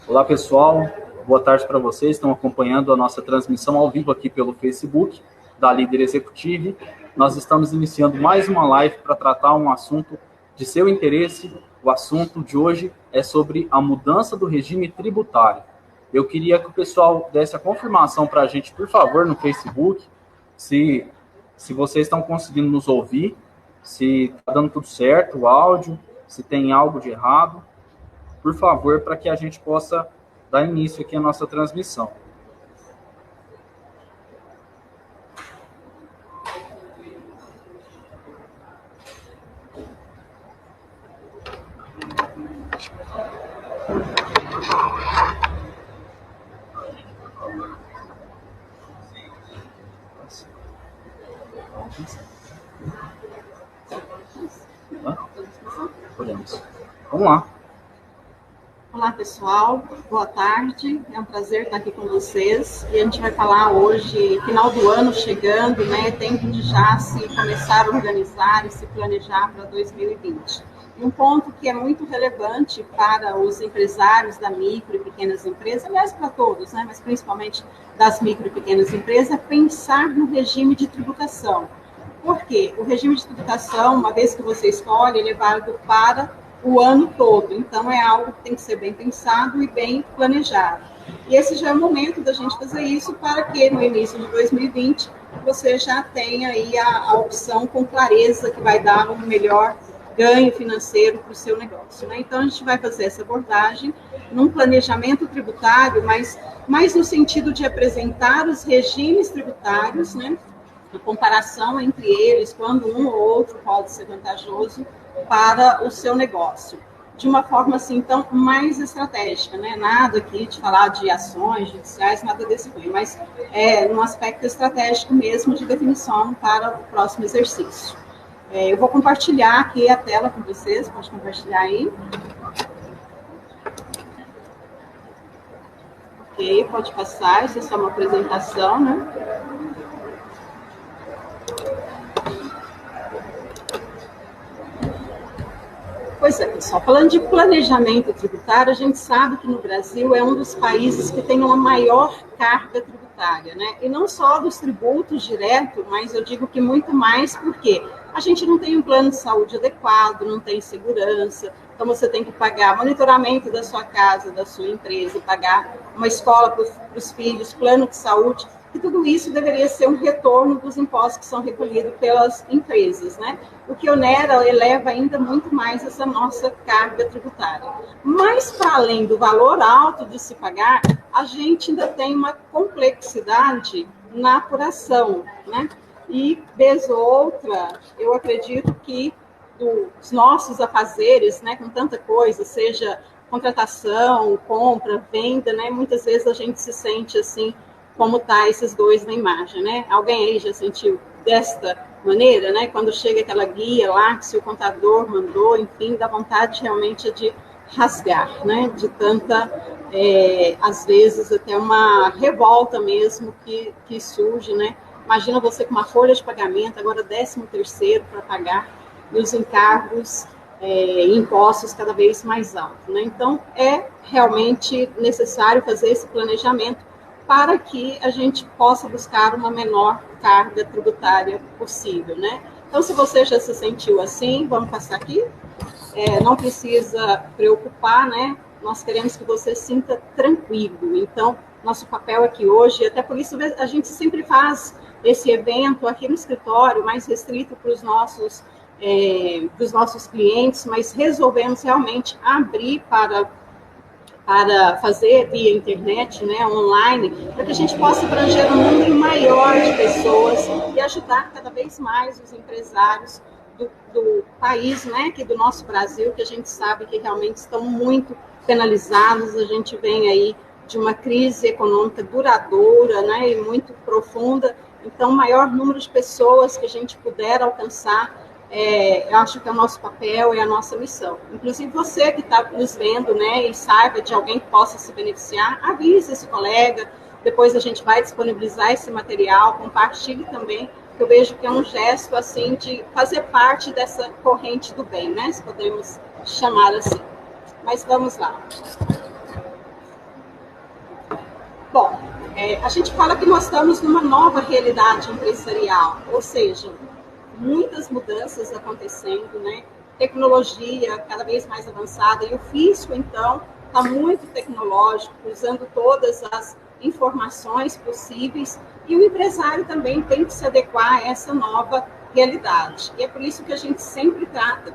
Olá, pessoal. Boa tarde para vocês. Estão acompanhando a nossa transmissão ao vivo aqui pelo Facebook da Líder Executive. Nós estamos iniciando mais uma live para tratar um assunto de seu interesse. O assunto de hoje é sobre a mudança do regime tributário. Eu queria que o pessoal desse a confirmação para a gente, por favor, no Facebook, se vocês estão conseguindo nos ouvir, se está dando tudo certo, o áudio, se tem algo de errado, por favor, para que a gente possa dar início aqui à nossa transmissão. Podemos. Vamos lá. Olá, pessoal. Boa tarde. É um prazer estar aqui com vocês. E a gente vai falar hoje, final do ano chegando, né? Tempo de já se começar a organizar e se planejar para 2020. E um ponto que é muito relevante para os empresários da micro e pequenas empresas, aliás, para todos, né? Mas principalmente das micro e pequenas empresas, é pensar no regime de tributação. Por quê? O regime de tributação, uma vez que você escolhe, ele é válido para o ano todo. Então, é algo que tem que ser bem pensado e bem planejado. E esse já é o momento da gente fazer isso para que, no início de 2020, você já tenha aí a opção com clareza que vai dar um melhor ganho financeiro para o seu negócio, né? Então, a gente vai fazer essa abordagem num planejamento tributário, mas mais no sentido de apresentar os regimes tributários, né? A comparação entre eles, quando um ou outro pode ser vantajoso para o seu negócio, de uma forma assim, então, mais estratégica, né? Nada aqui de falar de ações judiciais, nada desse tipo, mas num aspecto estratégico mesmo de definição para o próximo exercício. Eu vou compartilhar aqui a tela com vocês, pode compartilhar aí. Ok, pode passar, isso é só uma apresentação, né? Pois é, pessoal, falando de planejamento tributário, a gente sabe que no Brasil é um dos países que tem uma maior carga tributária, né? E não só dos tributos diretos, mas eu digo que muito mais porque a gente não tem um plano de saúde adequado, não tem segurança, então você tem que pagar monitoramento da sua casa, da sua empresa, pagar uma escola para os filhos, plano de saúde, e tudo isso deveria ser um retorno dos impostos que são recolhidos pelas empresas, né? O que onera, eleva ainda muito mais essa nossa carga tributária. Mas, para além do valor alto de se pagar, a gente ainda tem uma complexidade na apuração, né? E, vez ou outra, eu acredito que os nossos afazeres, né, com tanta coisa, seja contratação, compra, venda, né? Muitas vezes a gente se sente assim, como tá esses dois na imagem, né? Alguém aí já sentiu desta maneira, né? Quando chega aquela guia lá, que se o contador mandou, enfim, dá vontade realmente de rasgar, né? De tanta, às vezes, até uma revolta mesmo que surge, né? Imagina você com uma folha de pagamento, agora 13º para pagar, e os encargos, impostos cada vez mais altos, né? Então, é realmente necessário fazer esse planejamento para que a gente possa buscar uma menor carga tributária possível, né? Então, se você já se sentiu assim, vamos passar aqui. Não precisa preocupar, né? Nós queremos que você se sinta tranquilo. Então, nosso papel aqui hoje, até por isso a gente sempre faz esse evento aqui no escritório, mais restrito para os nossos clientes, mas resolvemos realmente abrir para fazer via internet, né, online, para que a gente possa abranger um número maior de pessoas e ajudar cada vez mais os empresários do país, né, que do nosso Brasil, que a gente sabe que realmente estão muito penalizados. A gente vem aí de uma crise econômica duradoura, né, e muito profunda. Então, o maior número de pessoas que a gente puder alcançar, eu acho que é o nosso papel, é a nossa missão. Inclusive você que está nos vendo, né, e saiba de alguém que possa se beneficiar, avise esse colega, depois a gente vai disponibilizar esse material, compartilhe também, que eu vejo que é um gesto, assim, de fazer parte dessa corrente do bem, né, se podemos chamar assim. Mas vamos lá. Bom, a gente fala que nós estamos numa nova realidade empresarial, ou seja, muitas mudanças acontecendo, né? Tecnologia cada vez mais avançada, e o fisco, então, está muito tecnológico, usando todas as informações possíveis, e o empresário também tem que se adequar a essa nova realidade. E é por isso que a gente sempre trata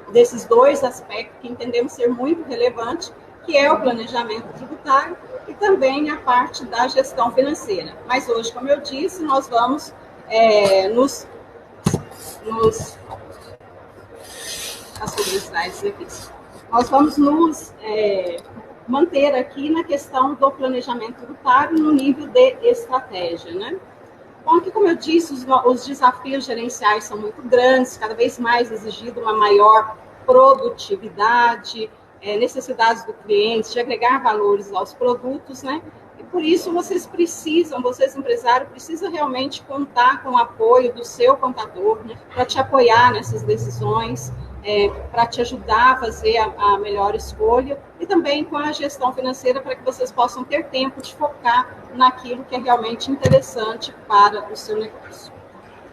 desses dois aspectos que entendemos ser muito relevantes, que é o planejamento tributário e também a parte da gestão financeira. Mas hoje, como eu disse, nós vamos nós vamos nos manter aqui na questão do planejamento tributário no nível de estratégia, né? Bom, que como eu disse, os desafios gerenciais são muito grandes, cada vez mais exigido uma maior produtividade, necessidades do cliente, de agregar valores aos produtos, né? E por isso vocês empresários, precisam realmente contar com o apoio do seu contador, né? Para te apoiar nessas decisões, para te ajudar a fazer a melhor escolha, e também com a gestão financeira para que vocês possam ter tempo de focar naquilo que é realmente interessante para o seu negócio.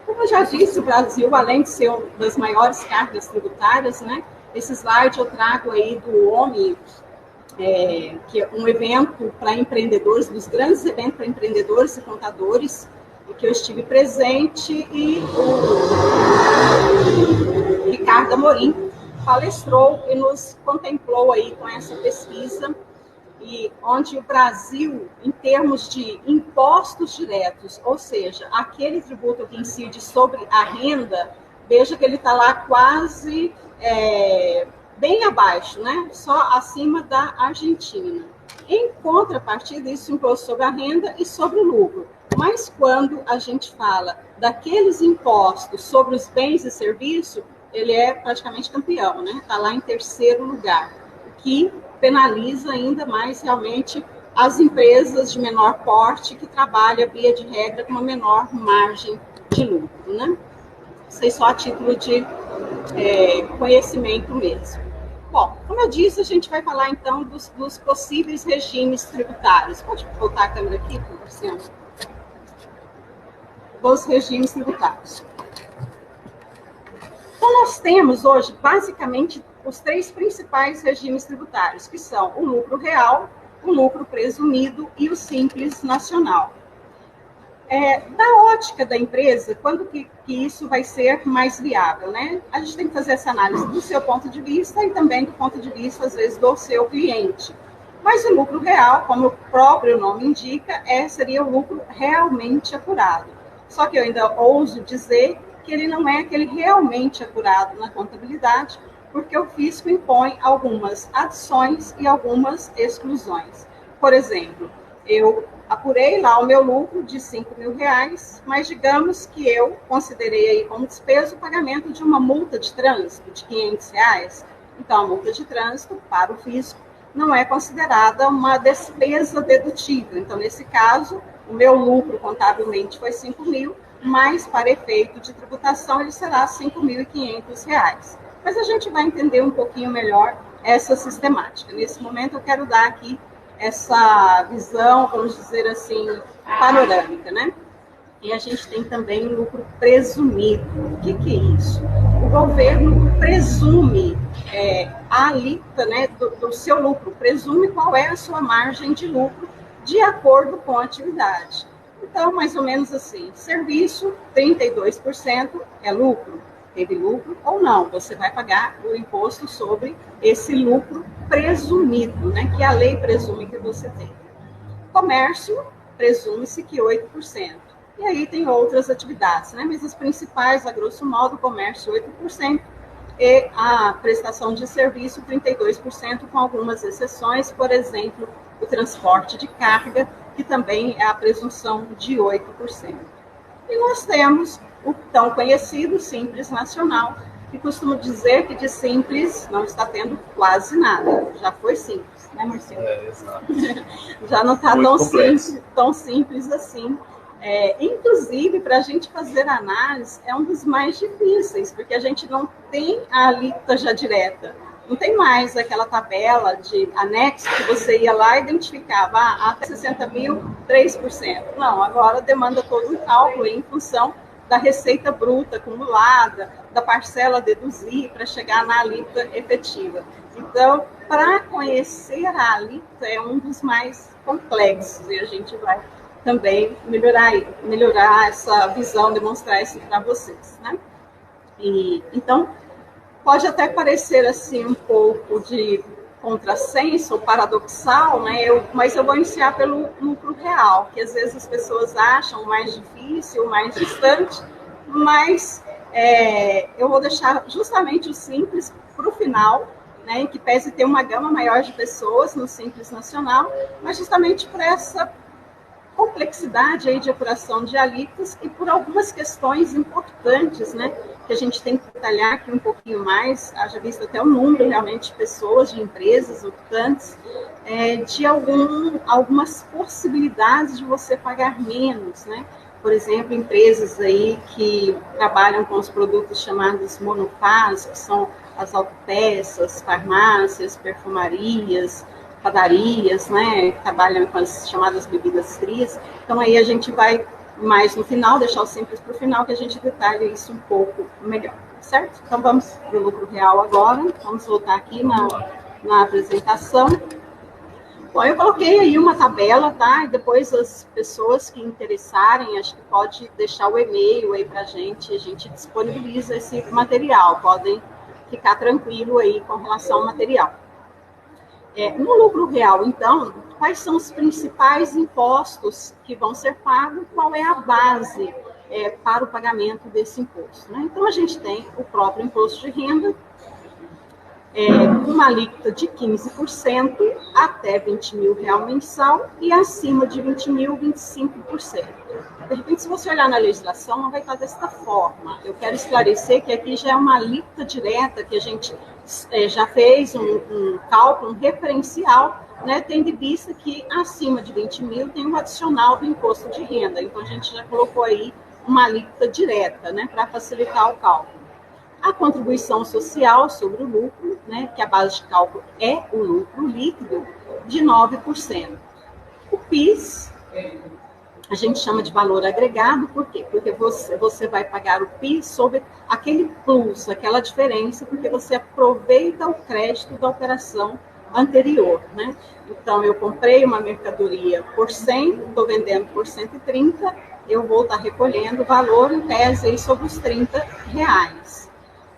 Como eu já disse, o Brasil, além de ser uma das maiores cargas tributárias, né, esse slide eu trago aí do OMI, que é um evento para empreendedores, dos grandes eventos para empreendedores e contadores, que eu estive presente, e o Ricardo Amorim palestrou e nos contemplou aí com essa pesquisa, e onde o Brasil, em termos de impostos diretos, ou seja, aquele tributo que incide sobre a renda, veja que ele está lá quase bem abaixo, né? Só acima da Argentina. Em contrapartida, isso imposto sobre a renda e sobre o lucro. Mas quando a gente fala daqueles impostos sobre os bens e serviços, ele é praticamente campeão, né? Está lá em terceiro lugar, o que penaliza ainda mais realmente as empresas de menor porte que trabalham, via de regra, com uma menor margem de lucro, né? Isso aí só a título de conhecimento mesmo. Bom, como eu disse, a gente vai falar então dos possíveis regimes tributários. Pode voltar a câmera aqui, Luciano? Dos regimes tributários. Então, nós temos hoje, basicamente, os três principais regimes tributários, que são o lucro real, o lucro presumido e o simples nacional. Da ótica da empresa, quando que isso vai ser mais viável, né? A gente tem que fazer essa análise do seu ponto de vista e também do ponto de vista, às vezes, do seu cliente. Mas o lucro real, como o próprio nome indica, seria o lucro realmente apurado. Só que eu ainda ouso dizer que ele não é aquele realmente apurado na contabilidade, porque o fisco impõe algumas adições e algumas exclusões. Por exemplo, eu apurei lá o meu lucro de R$5.000, mas digamos que eu considerei aí como despesa o pagamento de uma multa de trânsito de R$500. Então, a multa de trânsito para o fisco não é considerada uma despesa dedutível. Então, nesse caso, o meu lucro contabilmente foi R$5.000, mas para efeito de tributação ele será R$5.500. Mas a gente vai entender um pouquinho melhor essa sistemática. Nesse momento eu quero dar aqui essa visão, vamos dizer assim, panorâmica, né? E a gente tem também o lucro presumido. O que é isso? O governo presume a alíquota, né, do seu lucro, presume qual é a sua margem de lucro de acordo com a atividade. Então, mais ou menos assim, serviço, 32% é lucro. Teve lucro ou não, você vai pagar o imposto sobre esse lucro presumido, né, que a lei presume que você tem. Comércio, presume-se que 8%. E aí tem outras atividades, né, mas as principais, a grosso modo, comércio 8%, e a prestação de serviço 32%, com algumas exceções, por exemplo, o transporte de carga, que também é a presunção de 8%. E nós temos o tão conhecido Simples Nacional, que costumo dizer que de simples não está tendo quase nada. Já foi simples, né, Marcelo? Exato. Já não está tão simples assim. Inclusive, para a gente fazer análise, é um dos mais difíceis, porque a gente não tem a alíquota já direta. Não tem mais aquela tabela de anexo que você ia lá e identificava, até 60 mil, 3%. Não, agora demanda todo um cálculo em função da receita bruta acumulada, da parcela a deduzir para chegar na alíquota efetiva. Então, para conhecer a alíquota é um dos mais complexos e a gente vai também melhorar essa visão, demonstrar isso para vocês, né? Então, pode até parecer assim um pouco de contrassenso, paradoxal, né? Mas eu vou iniciar pelo lucro real, que às vezes as pessoas acham mais difícil, mais distante, mas eu vou deixar justamente o Simples para o final, né? Que pese ter uma gama maior de pessoas no Simples Nacional, mas justamente por essa complexidade aí de apuração de alíquotas e por algumas questões importantes, né, que a gente tem que detalhar aqui um pouquinho mais, haja visto até o número realmente de pessoas, de empresas optantes, de algumas possibilidades de você pagar menos, né? Por exemplo, empresas aí que trabalham com os produtos chamados monofás, que são as autopeças, farmácias, perfumarias, padarias, né, que trabalham com as chamadas bebidas frias. Então, aí a gente vai mais no final, deixar o Simples para o final, que a gente detalha isso um pouco melhor, certo? Então, vamos para o lucro real agora. Vamos voltar aqui na apresentação. Bom, eu coloquei aí uma tabela, tá? E depois as pessoas que interessarem, acho que pode deixar o e-mail aí para a gente disponibiliza esse material. Podem ficar tranquilo aí com relação ao material. No lucro real, então, quais são os principais impostos que vão ser pagos? Qual é a base para o pagamento desse imposto, né? Então, a gente tem o próprio imposto de renda, uma alíquota de 15% até R$20 mil mensal e acima de 20 mil, 25%. De repente, se você olhar na legislação, não vai estar desta forma. Eu quero esclarecer que aqui já é uma alíquota direta, que a gente já fez um cálculo, um referencial, né, tendo em vista que acima de 20 mil tem um adicional do imposto de renda. Então, a gente já colocou aí uma alíquota direta, né, para facilitar o cálculo. A contribuição social sobre o lucro, né, que a base de cálculo é o lucro líquido, de 9%. O PIS, a gente chama de valor agregado, por quê? Porque você vai pagar o PIS sobre aquele plus, aquela diferença, porque você aproveita o crédito da operação anterior, né? Então, eu comprei uma mercadoria por 100, estou vendendo por 130, eu vou estar recolhendo o valor em tese aí sobre os R$30.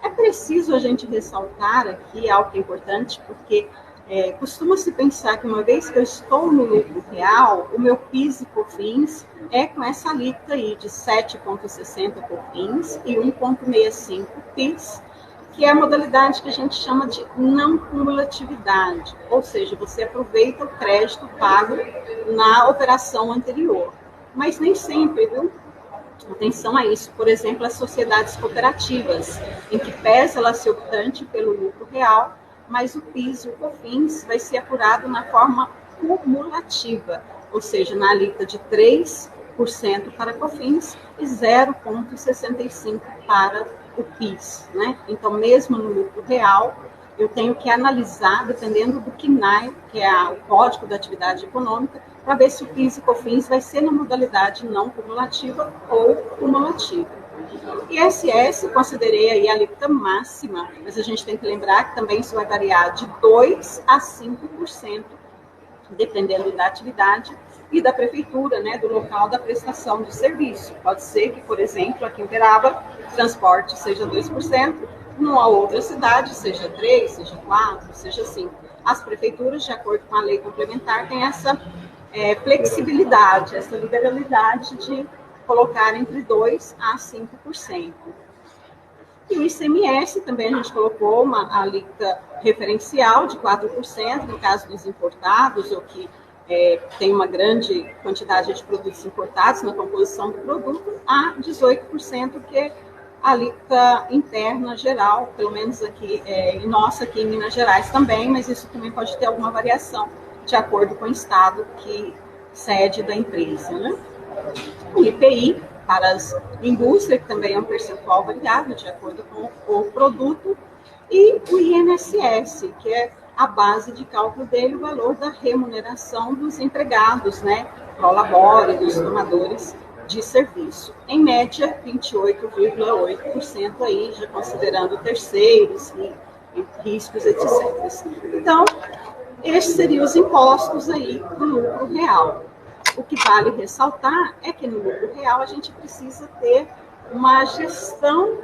É preciso a gente ressaltar aqui algo que é importante, porque costuma-se pensar que uma vez que eu estou no lucro real, o meu PIS e COFINS é com essa alíquota aí de 7,60 COFINS e 1,65 PIS, que é a modalidade que a gente chama de não cumulatividade, ou seja, você aproveita o crédito pago na operação anterior. Mas nem sempre, viu? Atenção a isso. Por exemplo, as sociedades cooperativas, em que pesa ela ser optante pelo lucro real, mas o PIS e o COFINS vai ser apurado na forma cumulativa, ou seja, na alíquota de 3% para COFINS e 0,65% para o PIS, né? Então, mesmo no lucro real, eu tenho que analisar, dependendo do CNAE, que é o Código da Atividade Econômica, para ver se o PIS e COFINS vai ser na modalidade não cumulativa ou cumulativa. ISS, considerei aí a alíquota máxima, mas a gente tem que lembrar que também isso vai variar de 2% a 5%, dependendo da atividade e da prefeitura, né, do local da prestação de serviço. Pode ser que, por exemplo, aqui em Uberaba, o transporte seja 2%, numa outra cidade seja 3%, seja 4%, seja 5%. As prefeituras, de acordo com a lei complementar, têm essa flexibilidade, essa liberalidade de colocar entre 2% a 5%. E o ICMS também a gente colocou uma alíquota referencial de 4%, no caso dos importados, ou que tem uma grande quantidade de produtos importados na composição do produto, a 18%, que é a alíquota interna geral, pelo menos aqui, nossa aqui em Minas Gerais também, mas isso também pode ter alguma variação de acordo com o estado que sede da empresa, né? O IPI para as indústrias, que também é um percentual variável de acordo com o produto, e o INSS, que é a base de cálculo dele, o valor da remuneração dos empregados, né, prolabore, dos tomadores de serviço. Em média, 28,8% aí, já considerando terceiros e riscos, etc. Então, esses seriam os impostos aí do lucro real. O que vale ressaltar é que no lucro real a gente precisa ter uma gestão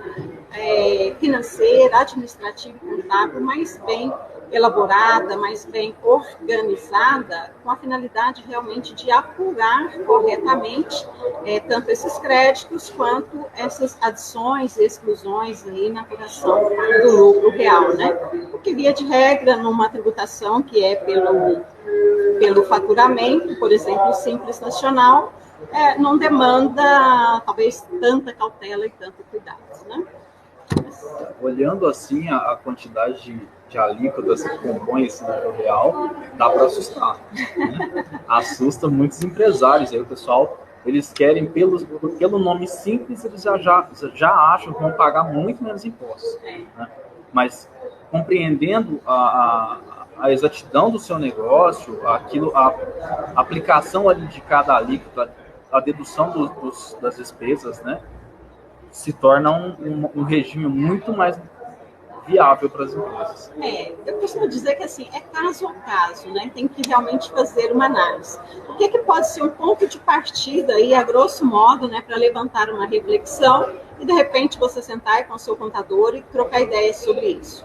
financeira, administrativa e contábil mais bem elaborada, mais bem organizada, com a finalidade realmente de apurar corretamente tanto esses créditos quanto essas adições e exclusões aí na apuração do lucro real, né? Porque, via de regra, numa tributação que é pelo faturamento, por exemplo, Simples Nacional, não demanda, talvez, tanta cautela e tanto cuidado, né? Olhando assim a quantidade de alíquotas que compõem esse lucro real, dá para assustar, né? Assusta muitos empresários. Aí o pessoal, eles querem, pelo nome simples, eles já acham que vão pagar muito menos impostos, né? Mas compreendendo a exatidão do seu negócio, a aplicação ali de cada alíquota, a dedução das despesas, né, se torna um regime muito mais viável para as empresas. Eu costumo dizer que assim, é caso a caso, né? Tem que realmente fazer uma análise. O que pode ser um ponto de partida aí, a grosso modo, né, para levantar uma reflexão e de repente você sentar com o seu contador e trocar ideias sobre isso?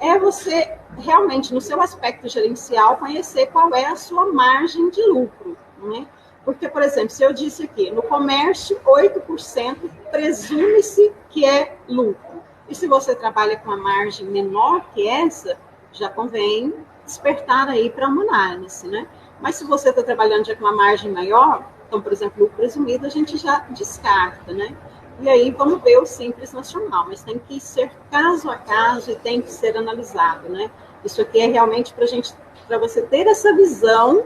É você realmente, no seu aspecto gerencial, conhecer qual é a sua margem de lucro, né? Porque, por exemplo, se eu disse aqui, no comércio, 8% presume-se que é lucro. E se você trabalha com uma margem menor que essa, já convém despertar aí para uma análise, né? Mas se você está trabalhando já com uma margem maior, então, por exemplo, o presumido a gente já descarta, né? E aí vamos ver o Simples Nacional, mas tem que ser caso a caso e tem que ser analisado, né? Isso aqui é realmente para você ter essa visão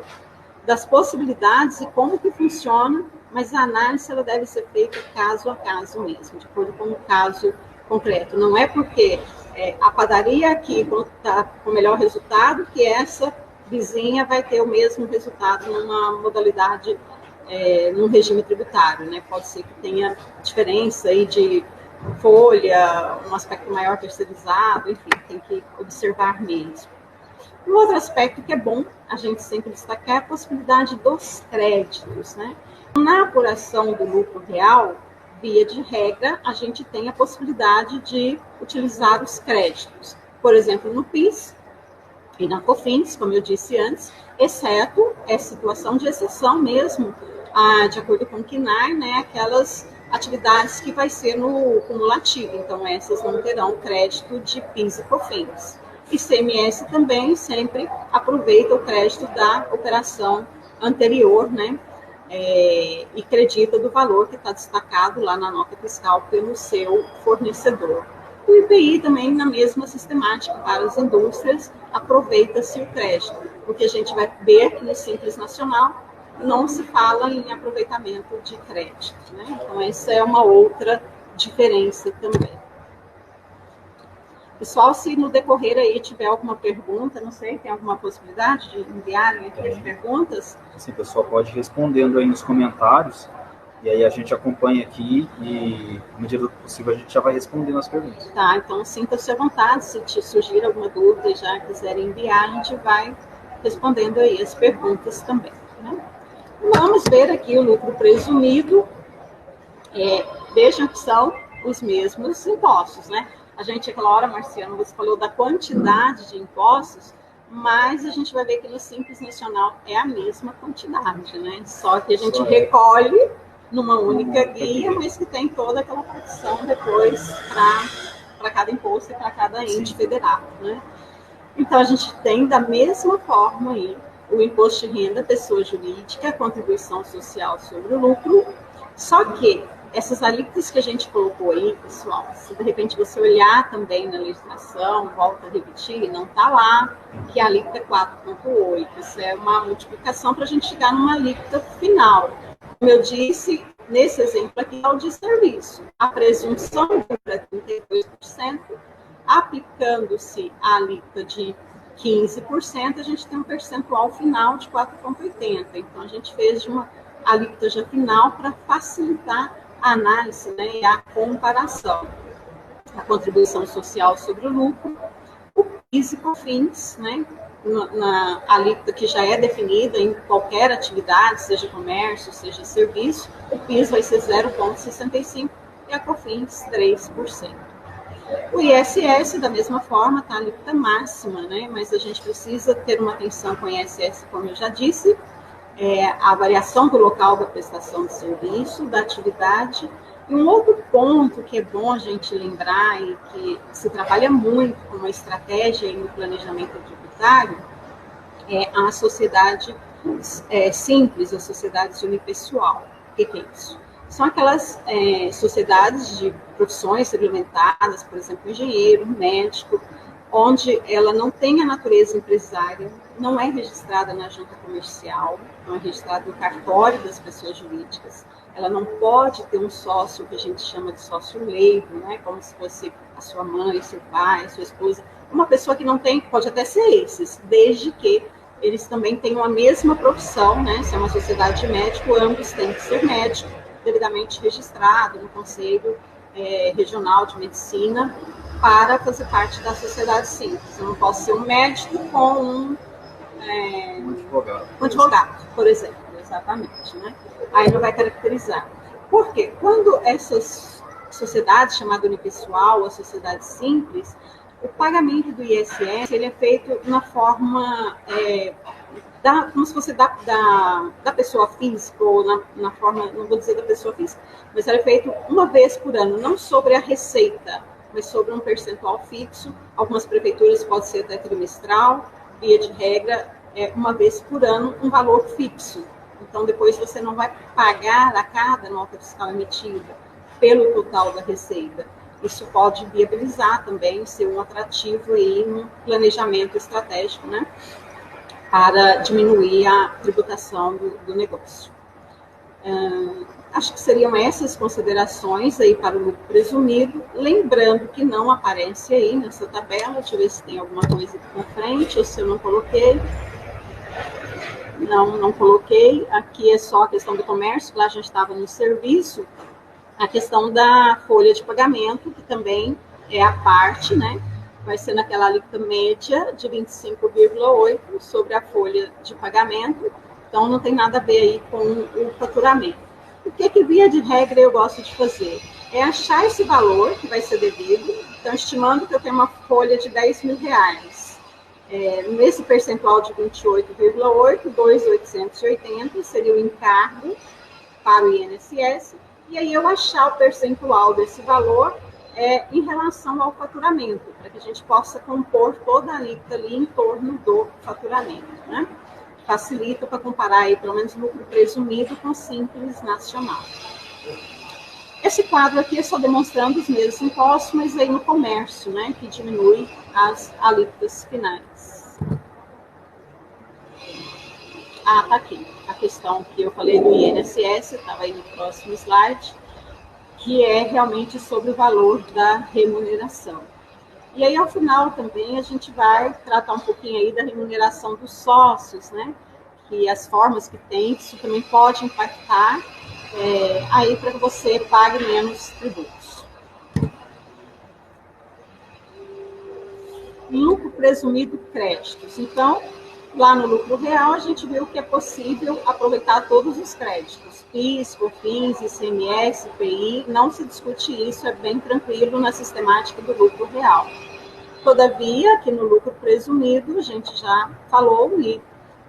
das possibilidades e como que funciona, mas a análise ela deve ser feita caso a caso mesmo, de acordo com o caso concreto. Não é porque a padaria aqui está com o melhor resultado que essa vizinha vai ter o mesmo resultado numa modalidade, num regime tributário, né? Pode ser que tenha diferença aí de folha, um aspecto maior terceirizado, enfim, tem que observar mesmo. Um outro aspecto que é bom a gente sempre destacar é a possibilidade dos créditos, né? Na apuração do lucro real, via de regra, a gente tem a possibilidade de utilizar os créditos. Por exemplo, no PIS e na COFINS, como eu disse antes, exceto situação de exceção mesmo, de acordo com o CNAE, né, aquelas atividades que vai ser no cumulativo. Então, essas não terão crédito de PIS e COFINS. ICMS também sempre aproveita o crédito da operação anterior, né? E acredita do valor que está destacado lá na nota fiscal pelo seu fornecedor. O IPI também, na mesma sistemática para as indústrias, aproveita-se o crédito. O que a gente vai ver aqui no Simples Nacional, não se fala em aproveitamento de crédito, né? Então, essa é uma outra diferença também. Pessoal, se no decorrer aí tiver alguma pergunta, não sei, tem alguma possibilidade de enviarem aqui as perguntas? Sim, o pessoal pode ir respondendo aí nos comentários, e aí a gente acompanha aqui e, na medida do possível, a gente já vai respondendo as perguntas. Tá, então sinta-se à vontade, se te surgir alguma dúvida e já quiserem enviar, a gente vai respondendo aí as perguntas também, né? Vamos ver aqui o lucro presumido. Vejam que são os mesmos impostos, né? A gente, aquela hora, Marciano, você falou da quantidade de impostos, mas a gente vai ver que no Simples Nacional é a mesma quantidade, né? Só que a gente recolhe numa única guia, mas que tem toda aquela partição depois para cada imposto e para cada ente federado, né? Então, a gente tem da mesma forma aí o imposto de renda, pessoa jurídica, a contribuição social sobre o lucro, só que essas alíquotas que a gente colocou aí, pessoal, se de repente você olhar também na legislação, volta a repetir, não está lá que a alíquota é 4,8. Isso é uma multiplicação para a gente chegar numa alíquota final. Como eu disse, nesse exemplo aqui é o de serviço. A presunção é 32%, aplicando-se a alíquota de 15%, a gente tem um percentual final de 4,80%. Então, a gente fez de uma alíquota já final para facilitar a análise, né, e a comparação. A contribuição social sobre o lucro, o PIS e COFINS, né, na alíquota que já é definida em qualquer atividade, seja comércio, seja serviço, o PIS vai ser 0,65% e a COFINS 3%. O ISS, da mesma forma, está a alíquota máxima, né? Mas a gente precisa ter uma atenção com o ISS, como eu já disse, a variação do local da prestação de serviço, da atividade. E um outro ponto que é bom a gente lembrar e que se trabalha muito com uma estratégia no planejamento tributário é a sociedade simples, a sociedade unipessoal. O que é isso? São aquelas sociedades de profissões regulamentadas, por exemplo, engenheiro, médico, onde ela não tem a natureza empresária, não é registrada na junta comercial, não é registrada no cartório das pessoas jurídicas, ela não pode ter um sócio que a gente chama de sócio leigo, né, como se fosse a sua mãe, seu pai, sua esposa, uma pessoa que não tem, pode até ser esses, desde que eles também tenham a mesma profissão, né, se é uma sociedade de médico, ambos têm que ser médico, devidamente registrado no Conselho Regional de Medicina, para fazer parte da sociedade simples. Eu não posso ser um médico com um advogado, por exemplo, exatamente, né? Aí não vai caracterizar. Por quê? Quando essas sociedades, chamada unipessoal, a sociedade simples, o pagamento do ISS ele é feito na forma como se fosse da pessoa física, ou na forma, não vou dizer da pessoa física, mas ele é feito uma vez por ano, não sobre a receita, mas sobre um percentual fixo. Algumas prefeituras pode ser até trimestral, via de regra, uma vez por ano, um valor fixo. Então, depois você não vai pagar a cada nota fiscal emitida pelo total da receita. Isso pode viabilizar também, ser um atrativo aí no planejamento estratégico, né, para diminuir a tributação do negócio. Acho que seriam essas considerações aí para o lucro presumido, lembrando que não aparece aí nessa tabela, deixa eu ver se tem alguma coisa aqui na frente, ou se eu não coloquei. Não coloquei, aqui é só a questão do comércio, lá já estava no serviço, a questão da folha de pagamento, que também é a parte, né, vai ser naquela alíquota média de 25,8% sobre a folha de pagamento, então não tem nada a ver aí com o faturamento. O que via de regra eu gosto de fazer? É achar esse valor que vai ser devido, então estimando que eu tenho uma folha de R$10.000, nesse percentual de 28,8%, 2.880 seria o encargo para o INSS, e aí eu achar o percentual desse valor em relação ao faturamento, para que a gente possa compor toda a alíquota ali em torno do faturamento, né? Facilita para comparar aí, pelo menos, lucro presumido com simples nacional. Esse quadro aqui é só demonstrando os mesmos impostos, mas aí no comércio, né, que diminui as alíquotas finais. Tá aqui. A questão que eu falei do INSS, estava aí no próximo slide, que é realmente sobre o valor da remuneração. E aí, ao final, também, a gente vai tratar um pouquinho aí da remuneração dos sócios, né? Que as formas que tem, isso também pode impactar aí para que você pague menos tributos. Lucro presumido, créditos. Então, lá no lucro real, a gente viu que é possível aproveitar todos os créditos. PIS, COFINS, ICMS, IPI, não se discute isso, é bem tranquilo na sistemática do lucro real. Todavia, aqui no lucro presumido, a gente já falou e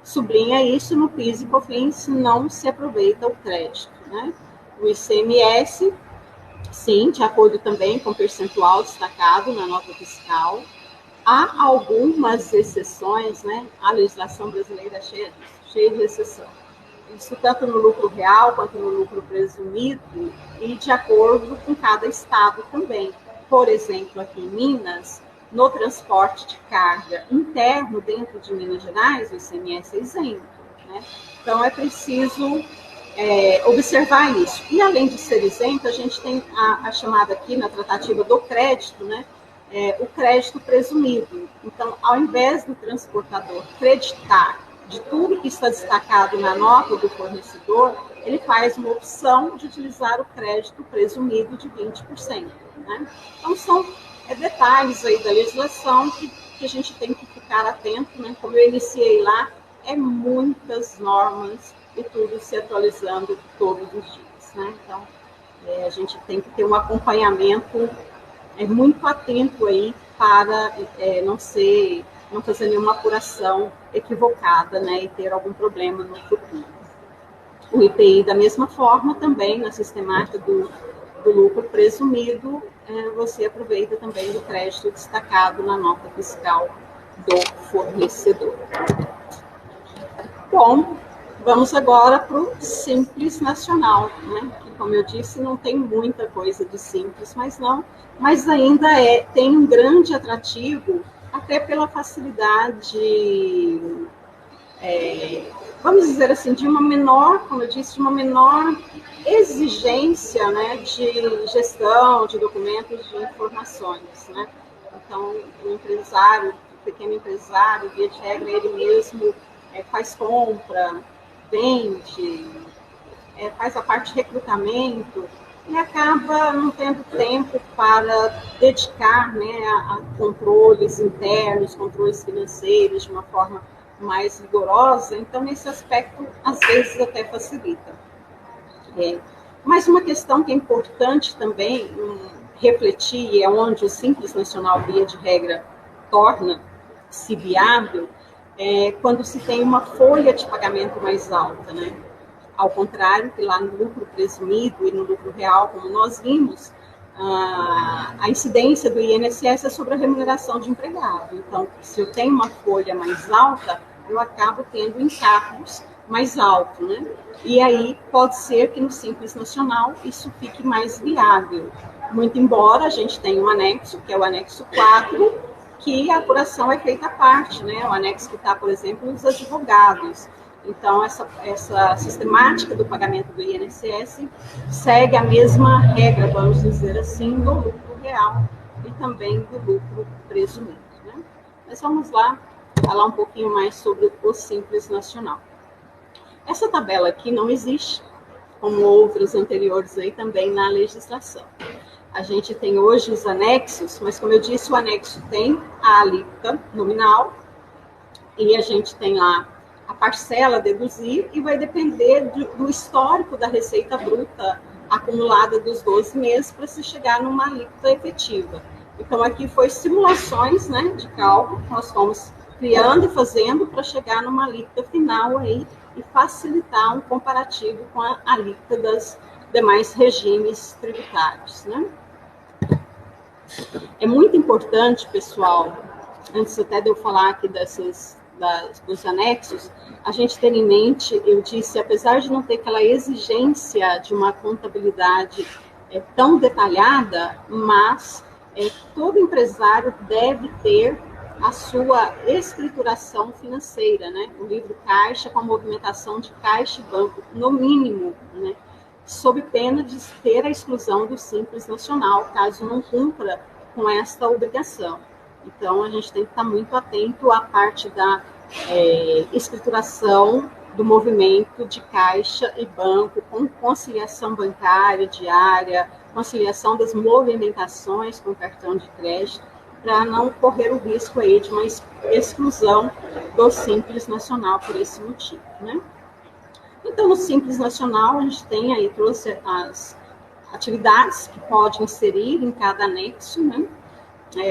sublinha isso, no PIS e COFINS não se aproveita o crédito, né? O ICMS, sim, de acordo também com o percentual destacado na nota fiscal. Há algumas exceções, né? A legislação brasileira é cheia de exceção. Isso tanto no lucro real quanto no lucro presumido e de acordo com cada estado também. Por exemplo, aqui em Minas, no transporte de carga interno dentro de Minas Gerais, o ICMS é isento, né? Então, é preciso observar isso. E, além de ser isento, a gente tem a chamada aqui na tratativa do crédito, né? o crédito presumido. Então, ao invés do transportador creditar de tudo que está destacado na nota do fornecedor, ele faz uma opção de utilizar o crédito presumido de 20%. Né? Então, são detalhes aí da legislação que a gente tem que ficar atento, né? Como eu iniciei lá, muitas normas e tudo se atualizando todos os dias. Né? Então, a gente tem que ter um acompanhamento muito atento aí para não fazer nenhuma apuração equivocada, né, e ter algum problema no futuro. O IPI, da mesma forma, também na sistemática do lucro presumido, você aproveita também do crédito destacado na nota fiscal do fornecedor. Bom, vamos agora para o Simples Nacional, né? Que, como eu disse, não tem muita coisa de simples, mas ainda tem um grande atrativo, até pela facilidade, vamos dizer assim, de uma menor, como eu disse, de uma menor exigência, né, de gestão de documentos, de informações, né? Então, o pequeno empresário, via de regra, ele mesmo faz compra, vende, faz a parte de recrutamento e acaba não tendo tempo para dedicar, né, a controles internos, controles financeiros de uma forma mais rigorosa. Então, nesse aspecto, às vezes até facilita. Mas uma questão que é importante também refletir, e é onde o Simples Nacional, via de regra, torna-se viável, quando se tem uma folha de pagamento mais alta, né? Ao contrário, que lá no lucro presumido e no lucro real, como nós vimos, a incidência do INSS é sobre a remuneração de empregado. Então, se eu tenho uma folha mais alta, eu acabo tendo encargos mais altos, né? E aí pode ser que no Simples Nacional isso fique mais viável. Muito embora a gente tenha um anexo, que é o anexo 4, que a apuração é feita à parte, né? O anexo que está, por exemplo, nos advogados. Então, essa sistemática do pagamento do INSS segue a mesma regra, vamos dizer assim, do lucro real e também do lucro presumido. Né? Mas vamos lá falar um pouquinho mais sobre o Simples Nacional. Essa tabela aqui não existe, como outras anteriores aí também na legislação. A gente tem hoje os anexos, mas como eu disse, o anexo tem a alíquota nominal e a gente tem lá a parcela a deduzir e vai depender do histórico da receita bruta acumulada dos 12 meses para se chegar numa alíquota efetiva. Então, aqui foi simulações, né, de cálculo que nós fomos criando e fazendo para chegar numa alíquota final aí e facilitar um comparativo com a alíquota das demais regimes tributários, né? É muito importante, pessoal, antes até de eu falar aqui dos anexos, a gente ter em mente, eu disse, apesar de não ter aquela exigência de uma contabilidade tão detalhada, mas todo empresário deve ter a sua escrituração financeira, né? O livro caixa com a movimentação de caixa e banco, no mínimo, né? Sob pena de ter a exclusão do Simples Nacional, caso não cumpra com esta obrigação. Então, a gente tem que estar muito atento à parte da escrituração do movimento de caixa e banco, com conciliação bancária diária, conciliação das movimentações com cartão de crédito, para não correr o risco aí de uma exclusão do Simples Nacional por esse motivo, né? Então, no Simples Nacional, a gente tem aí, trouxe as atividades que pode inserir em cada anexo, né?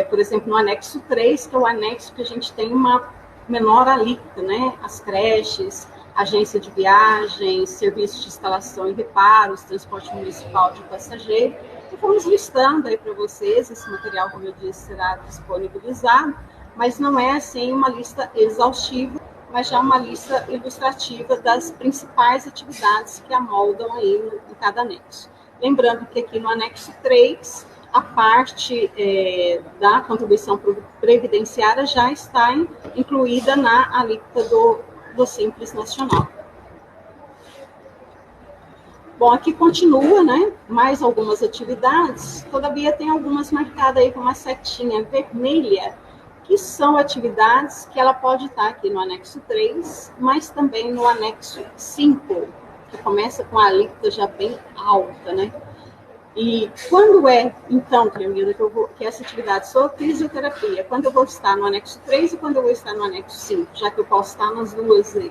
Por exemplo, no anexo 3, que é o anexo que a gente tem uma menor alíquota, né? As creches, agência de viagens, serviços de instalação e reparos, transporte municipal de passageiro. E vamos listando aí para vocês, esse material, como eu disse, será disponibilizado, mas não é assim uma lista exaustiva, mas já uma lista ilustrativa das principais atividades que amoldam aí em cada anexo. Lembrando que aqui no anexo 3, a parte da contribuição previdenciária já está incluída na alíquota do Simples Nacional. Bom, aqui continua, né? Mais algumas atividades, todavia tem algumas marcadas aí com uma setinha vermelha, que são atividades que ela pode estar aqui no anexo 3, mas também no anexo 5, que começa com a alíquota já bem alta, né? E quando é, então, Cleomilda, que essa atividade só fisioterapia, quando eu vou estar no anexo 3 e quando eu vou estar no anexo 5, já que eu posso estar nas duas aí.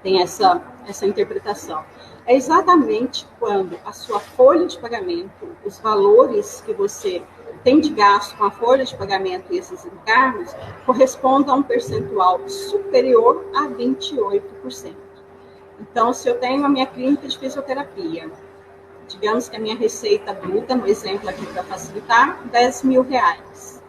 Tem essa interpretação. É exatamente quando a sua folha de pagamento, os valores que você tem de gasto com a folha de pagamento e esses encargos, correspondem a um percentual superior a 28%. Então, se eu tenho a minha clínica de fisioterapia, digamos que a minha receita bruta, no exemplo aqui para facilitar, R$10.000.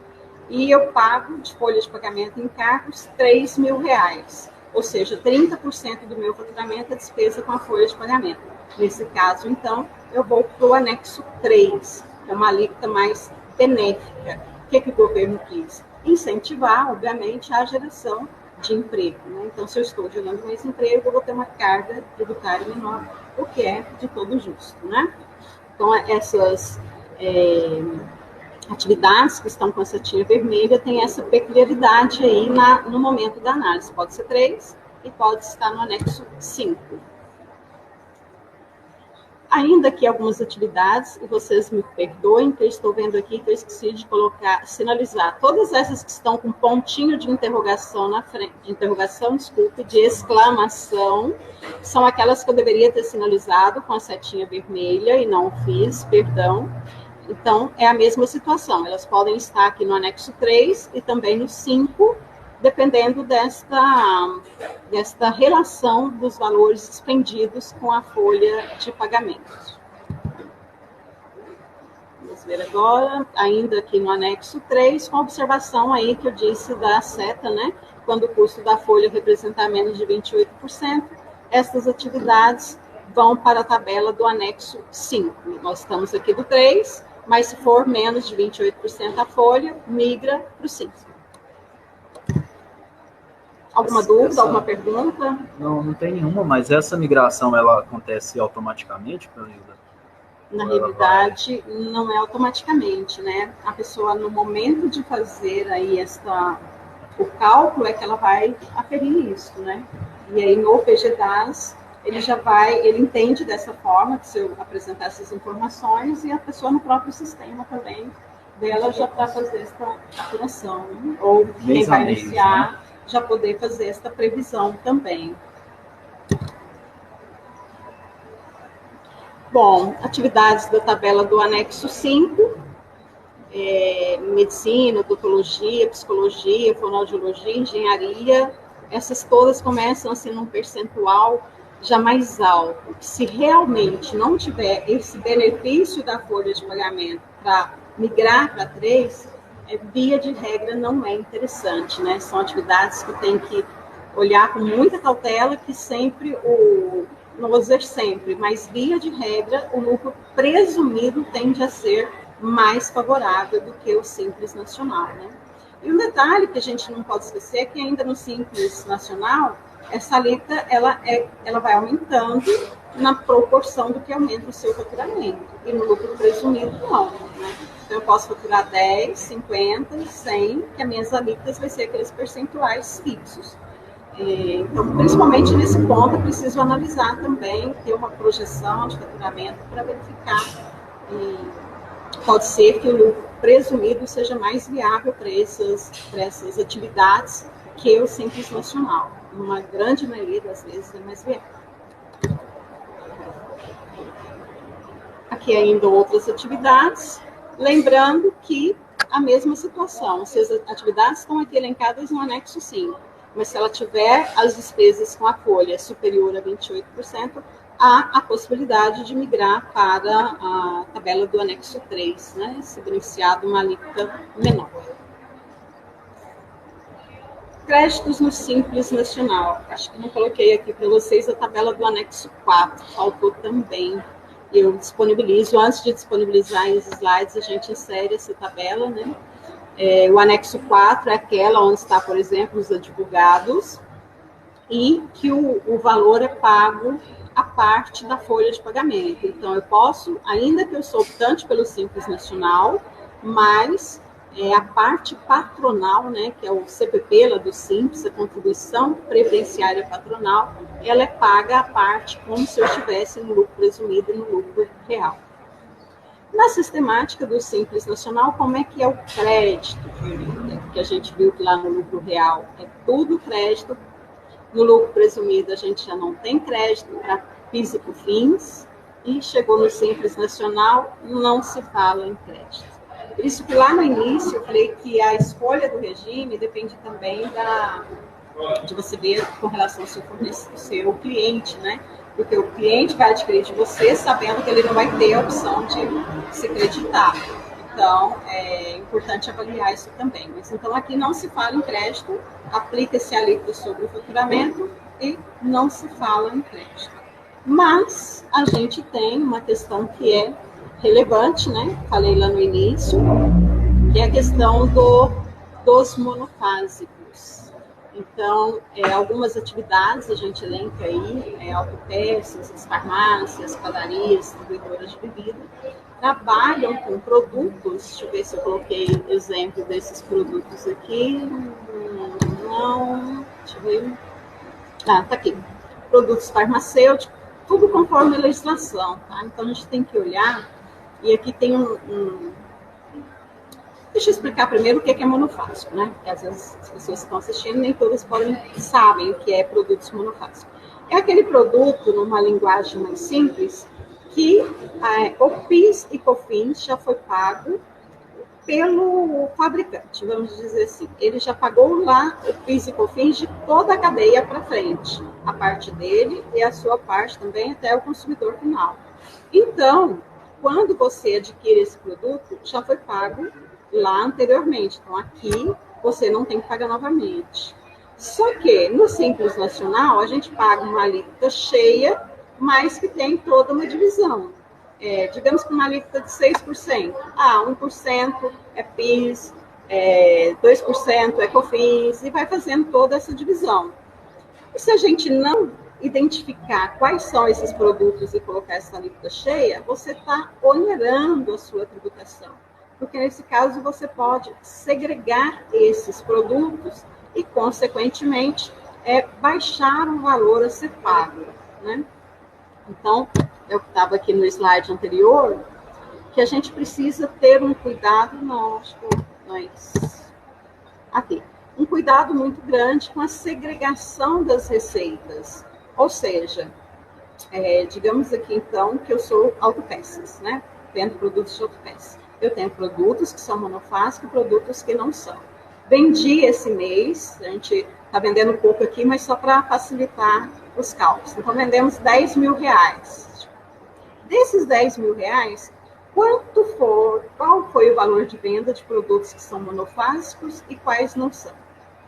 E eu pago de folha de pagamento e encargos R$3.000. Ou seja, 30% do meu faturamento é despesa com a folha de pagamento. Nesse caso, então, eu vou para o anexo 3, que é uma alíquota mais benéfica. O que o governo quis? Incentivar, obviamente, a geração de emprego. Né? Então, se eu estou gerando mais emprego, eu vou ter uma carga tributária menor, o que é de todo justo. Né? Então, essas atividades que estão com essa setinha vermelha têm essa peculiaridade aí no momento da análise. Pode ser 3 e pode estar no anexo 5. Ainda que algumas atividades, e vocês me perdoem, que eu estou vendo aqui que eu esqueci de sinalizar. Todas essas que estão com pontinho de interrogação na frente, de exclamação, são aquelas que eu deveria ter sinalizado com a setinha vermelha e não fiz, perdão. Então, é a mesma situação. Elas podem estar aqui no anexo 3 e também no 5, dependendo desta relação dos valores expendidos com a folha de pagamento. Vamos ver agora, ainda aqui no anexo 3, com a observação aí que eu disse da seta, né? Quando o custo da folha representar menos de 28%, essas atividades vão para a tabela do anexo 5. Nós estamos aqui do 3, mas se for menos de 28% a folha, migra para o 5. Alguma dúvida, alguma pergunta? Não tem nenhuma, mas essa migração, ela acontece automaticamente, Cleomilda? Na realidade, não é automaticamente, né? A pessoa, no momento de fazer aí o cálculo, é que ela vai aferir isso, né? E aí, no PGDAS, ele entende dessa forma, que se eu apresentar essas informações, e a pessoa no próprio sistema também dela já para fazer essa apuração, né? Ou quem vai iniciar, né? Já poder fazer essa previsão também. Bom, atividades da tabela do anexo 5, medicina, odontologia, psicologia, fonoaudiologia, engenharia, essas todas começam assim num percentual já mais alto. Se realmente não tiver esse benefício da folha de pagamento para migrar para 3, via de regra não é interessante, né? São atividades que tem que olhar com muita cautela, que sempre não vou dizer sempre, mas via de regra, o lucro presumido tende a ser mais favorável do que o Simples Nacional, né? E um detalhe que a gente não pode esquecer é que ainda no Simples Nacional, essa alíquota, ela vai aumentando na proporção do que aumenta o seu faturamento. E no lucro presumido, não, né? Então, eu posso faturar 10, 50, 100, que as minhas alíquotas vai ser aqueles percentuais fixos. Então, principalmente nesse ponto, eu preciso analisar também, ter uma projeção de faturamento para verificar. Pode ser que o lucro presumido seja mais viável para essas atividades que o Simples Nacional. Uma grande maioria das vezes é mais viável. Aqui ainda outras atividades, lembrando que a mesma situação, se as atividades estão aqui elencadas no anexo 5, mas se ela tiver as despesas com a folha superior a 28%, há a possibilidade de migrar para a tabela do anexo 3, né? Se beneficiar de uma alíquota menor. Créditos no Simples Nacional. Acho que não coloquei aqui para vocês a tabela do anexo 4, faltou também. Eu disponibilizo, antes de disponibilizar os slides, a gente insere essa tabela, né? O anexo 4 é aquela onde está, por exemplo, os advogados. e que o valor é pago a parte da folha de pagamento. Então, eu posso, ainda que eu sou optante pelo Simples Nacional, mas a parte patronal, né, que é o CPP lá do Simples, a contribuição previdenciária patronal, ela é paga a parte como se eu estivesse no lucro presumido e no lucro real. Na sistemática do Simples Nacional, como é que é o crédito? Que a gente viu que lá no lucro real é tudo crédito. No lucro presumido, a gente já não tem crédito para PIS e COFINS, e chegou no Simples Nacional, não se fala em crédito. Por isso que lá no início eu falei que a escolha do regime depende também de você ver com relação ao seu cliente, né? Porque o cliente vai adquirir de você sabendo que ele não vai ter a opção de se creditar. Então, é importante avaliar isso também. Mas, então, aqui não se fala em crédito, aplica-se a alíquota sobre o faturamento e não se fala em crédito. Mas a gente tem uma questão que é relevante, né? Falei lá no início, que é a questão dos monofásicos. Então, algumas atividades a gente elenca aí, autopeças, as farmácias, padarias, distribuidoras de bebida, trabalham com produtos, deixa eu ver se eu coloquei exemplo desses produtos aqui, não, deixa eu ver, tá aqui, produtos farmacêuticos, tudo conforme a legislação, tá? Então, a gente tem que olhar, e aqui tem Deixa eu explicar primeiro o que é monofásico, né? Porque às vezes as pessoas que estão assistindo nem todas sabem o que é produtos monofásicos. É aquele produto, numa linguagem mais simples, que o PIS e COFINS já foi pago pelo fabricante, vamos dizer assim. Ele já pagou lá o PIS e COFINS de toda a cadeia para frente, a parte dele e a sua parte também até o consumidor final. Então, quando você adquire esse produto, já foi pago lá anteriormente. Então, aqui você não tem que pagar novamente. Só que no Simples Nacional, a gente paga uma alíquota cheia, mas que tem toda uma divisão. Digamos que uma alíquota de 6%. 1% é PIS, 2% é COFINS, e vai fazendo toda essa divisão. E se a gente não identificar quais são esses produtos e colocar essa alíquota cheia, você está onerando a sua tributação. Porque, nesse caso, você pode segregar esses produtos e, consequentemente, baixar o valor a ser pago, né? Então, eu estava aqui no slide anterior, que a gente precisa ter um cuidado, um cuidado muito grande com a segregação das receitas. Ou seja, digamos aqui, então, que eu sou autopeças, né? Vendo produtos de autopeças. Eu tenho produtos que são monofásicos e produtos que não são. Vendi esse mês, a gente está vendendo um pouco aqui, mas só para facilitar os cálculos. Então, vendemos R$10.000. Desses R$10.000, qual foi o valor de venda de produtos que são monofásicos e quais não são?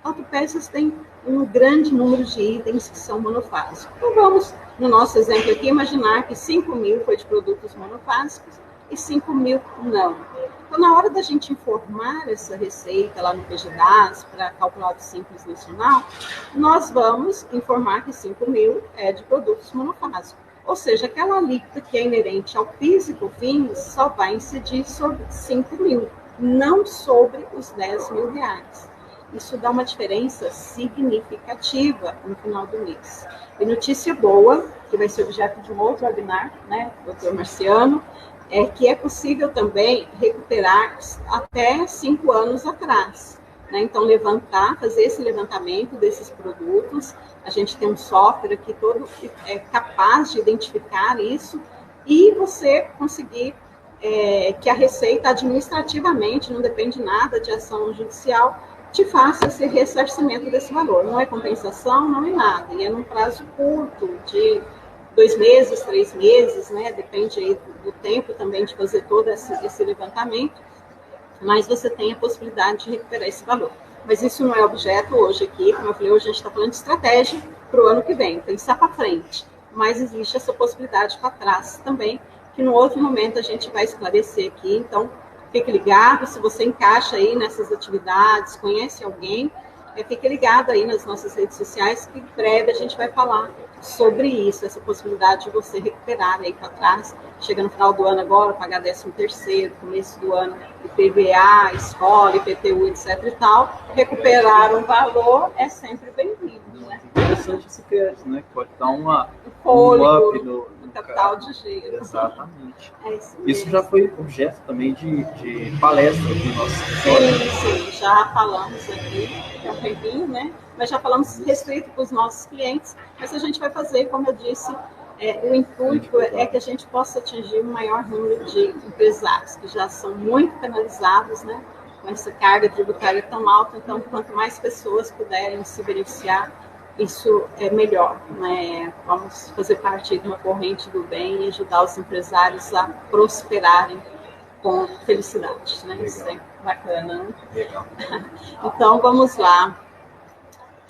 Autopeças tem um grande número de itens que são monofásicos. Então, vamos, no nosso exemplo aqui, imaginar que 5.000 foi de produtos monofásicos e 5.000 não. Então, na hora da gente informar essa receita lá no PGDAS para calcular o Simples Nacional, nós vamos informar que 5.000 é de produtos monofásicos. Ou seja, aquela alíquota que é inerente ao PIS e COFINS só vai incidir sobre 5.000, não sobre os R$10.000. Isso dá uma diferença significativa no final do mês. E notícia boa, que vai ser objeto de um outro webinar, né, doutor Marciano, é que é possível também recuperar até 5 anos atrás, né? Então, fazer esse levantamento desses produtos, a gente tem um software aqui todo capaz de identificar isso e você conseguir que a Receita administrativamente, não depende nada de ação judicial, te faça esse ressarcimento desse valor. Não é compensação, não é nada, e é num prazo curto de 2 meses, 3 meses, né? Depende aí do tempo também de fazer todo esse levantamento, mas você tem a possibilidade de recuperar esse valor. Mas isso não é objeto hoje aqui, como eu falei, hoje a gente está falando de estratégia para o ano que vem, pensar para frente, mas existe essa possibilidade para trás também, que no outro momento a gente vai esclarecer aqui. Então, fique ligado, se você encaixa aí nessas atividades, conhece alguém, fique ligado aí nas nossas redes sociais, que em breve a gente vai falar sobre isso, essa possibilidade de você recuperar aí para trás, chega no final do ano agora, pagar 13º, começo do ano, IPVA, escola, IPTU, etc e tal, recuperar um valor é sempre bem-vindo, né? Interessante esse crédito, né? Pode dar um fôlego, up no capital de giro. Exatamente. Isso já foi objeto também de palestra do nosso Sim, já falamos aqui, é um tempinho, né? Mas já falamos restrito para os nossos clientes, mas a gente vai fazer, como eu disse, o intuito é que a gente possa atingir o maior número de empresários, que já são muito penalizados, né? Com essa carga tributária tão alta, então quanto mais pessoas puderem se beneficiar, isso é melhor, né? Vamos fazer parte de uma corrente do bem e ajudar os empresários a prosperarem com felicidade, né? Isso é bacana, né? Então, vamos lá.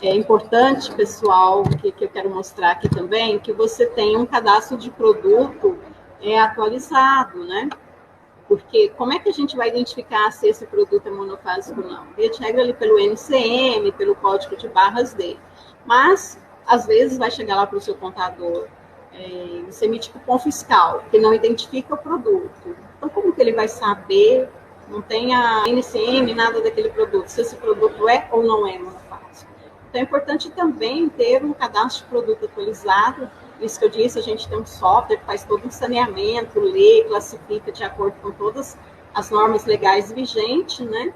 É importante, pessoal, que eu quero mostrar aqui também, que você tenha um cadastro de produto atualizado, né? Porque como é que a gente vai identificar se esse produto é monofásico ou não? Via de regra ali pelo NCM, pelo código de barras dele. Mas, às vezes, vai chegar lá para o seu contador, você emite cupom fiscal, que não identifica o produto. Então, como que ele vai saber, não tem a NCM, nada daquele produto, se esse produto é ou não é monofásico? Então, é importante também ter um cadastro de produto atualizado. Isso que eu disse, a gente tem um software que faz todo um saneamento, lê, classifica de acordo com todas as normas legais vigentes, né?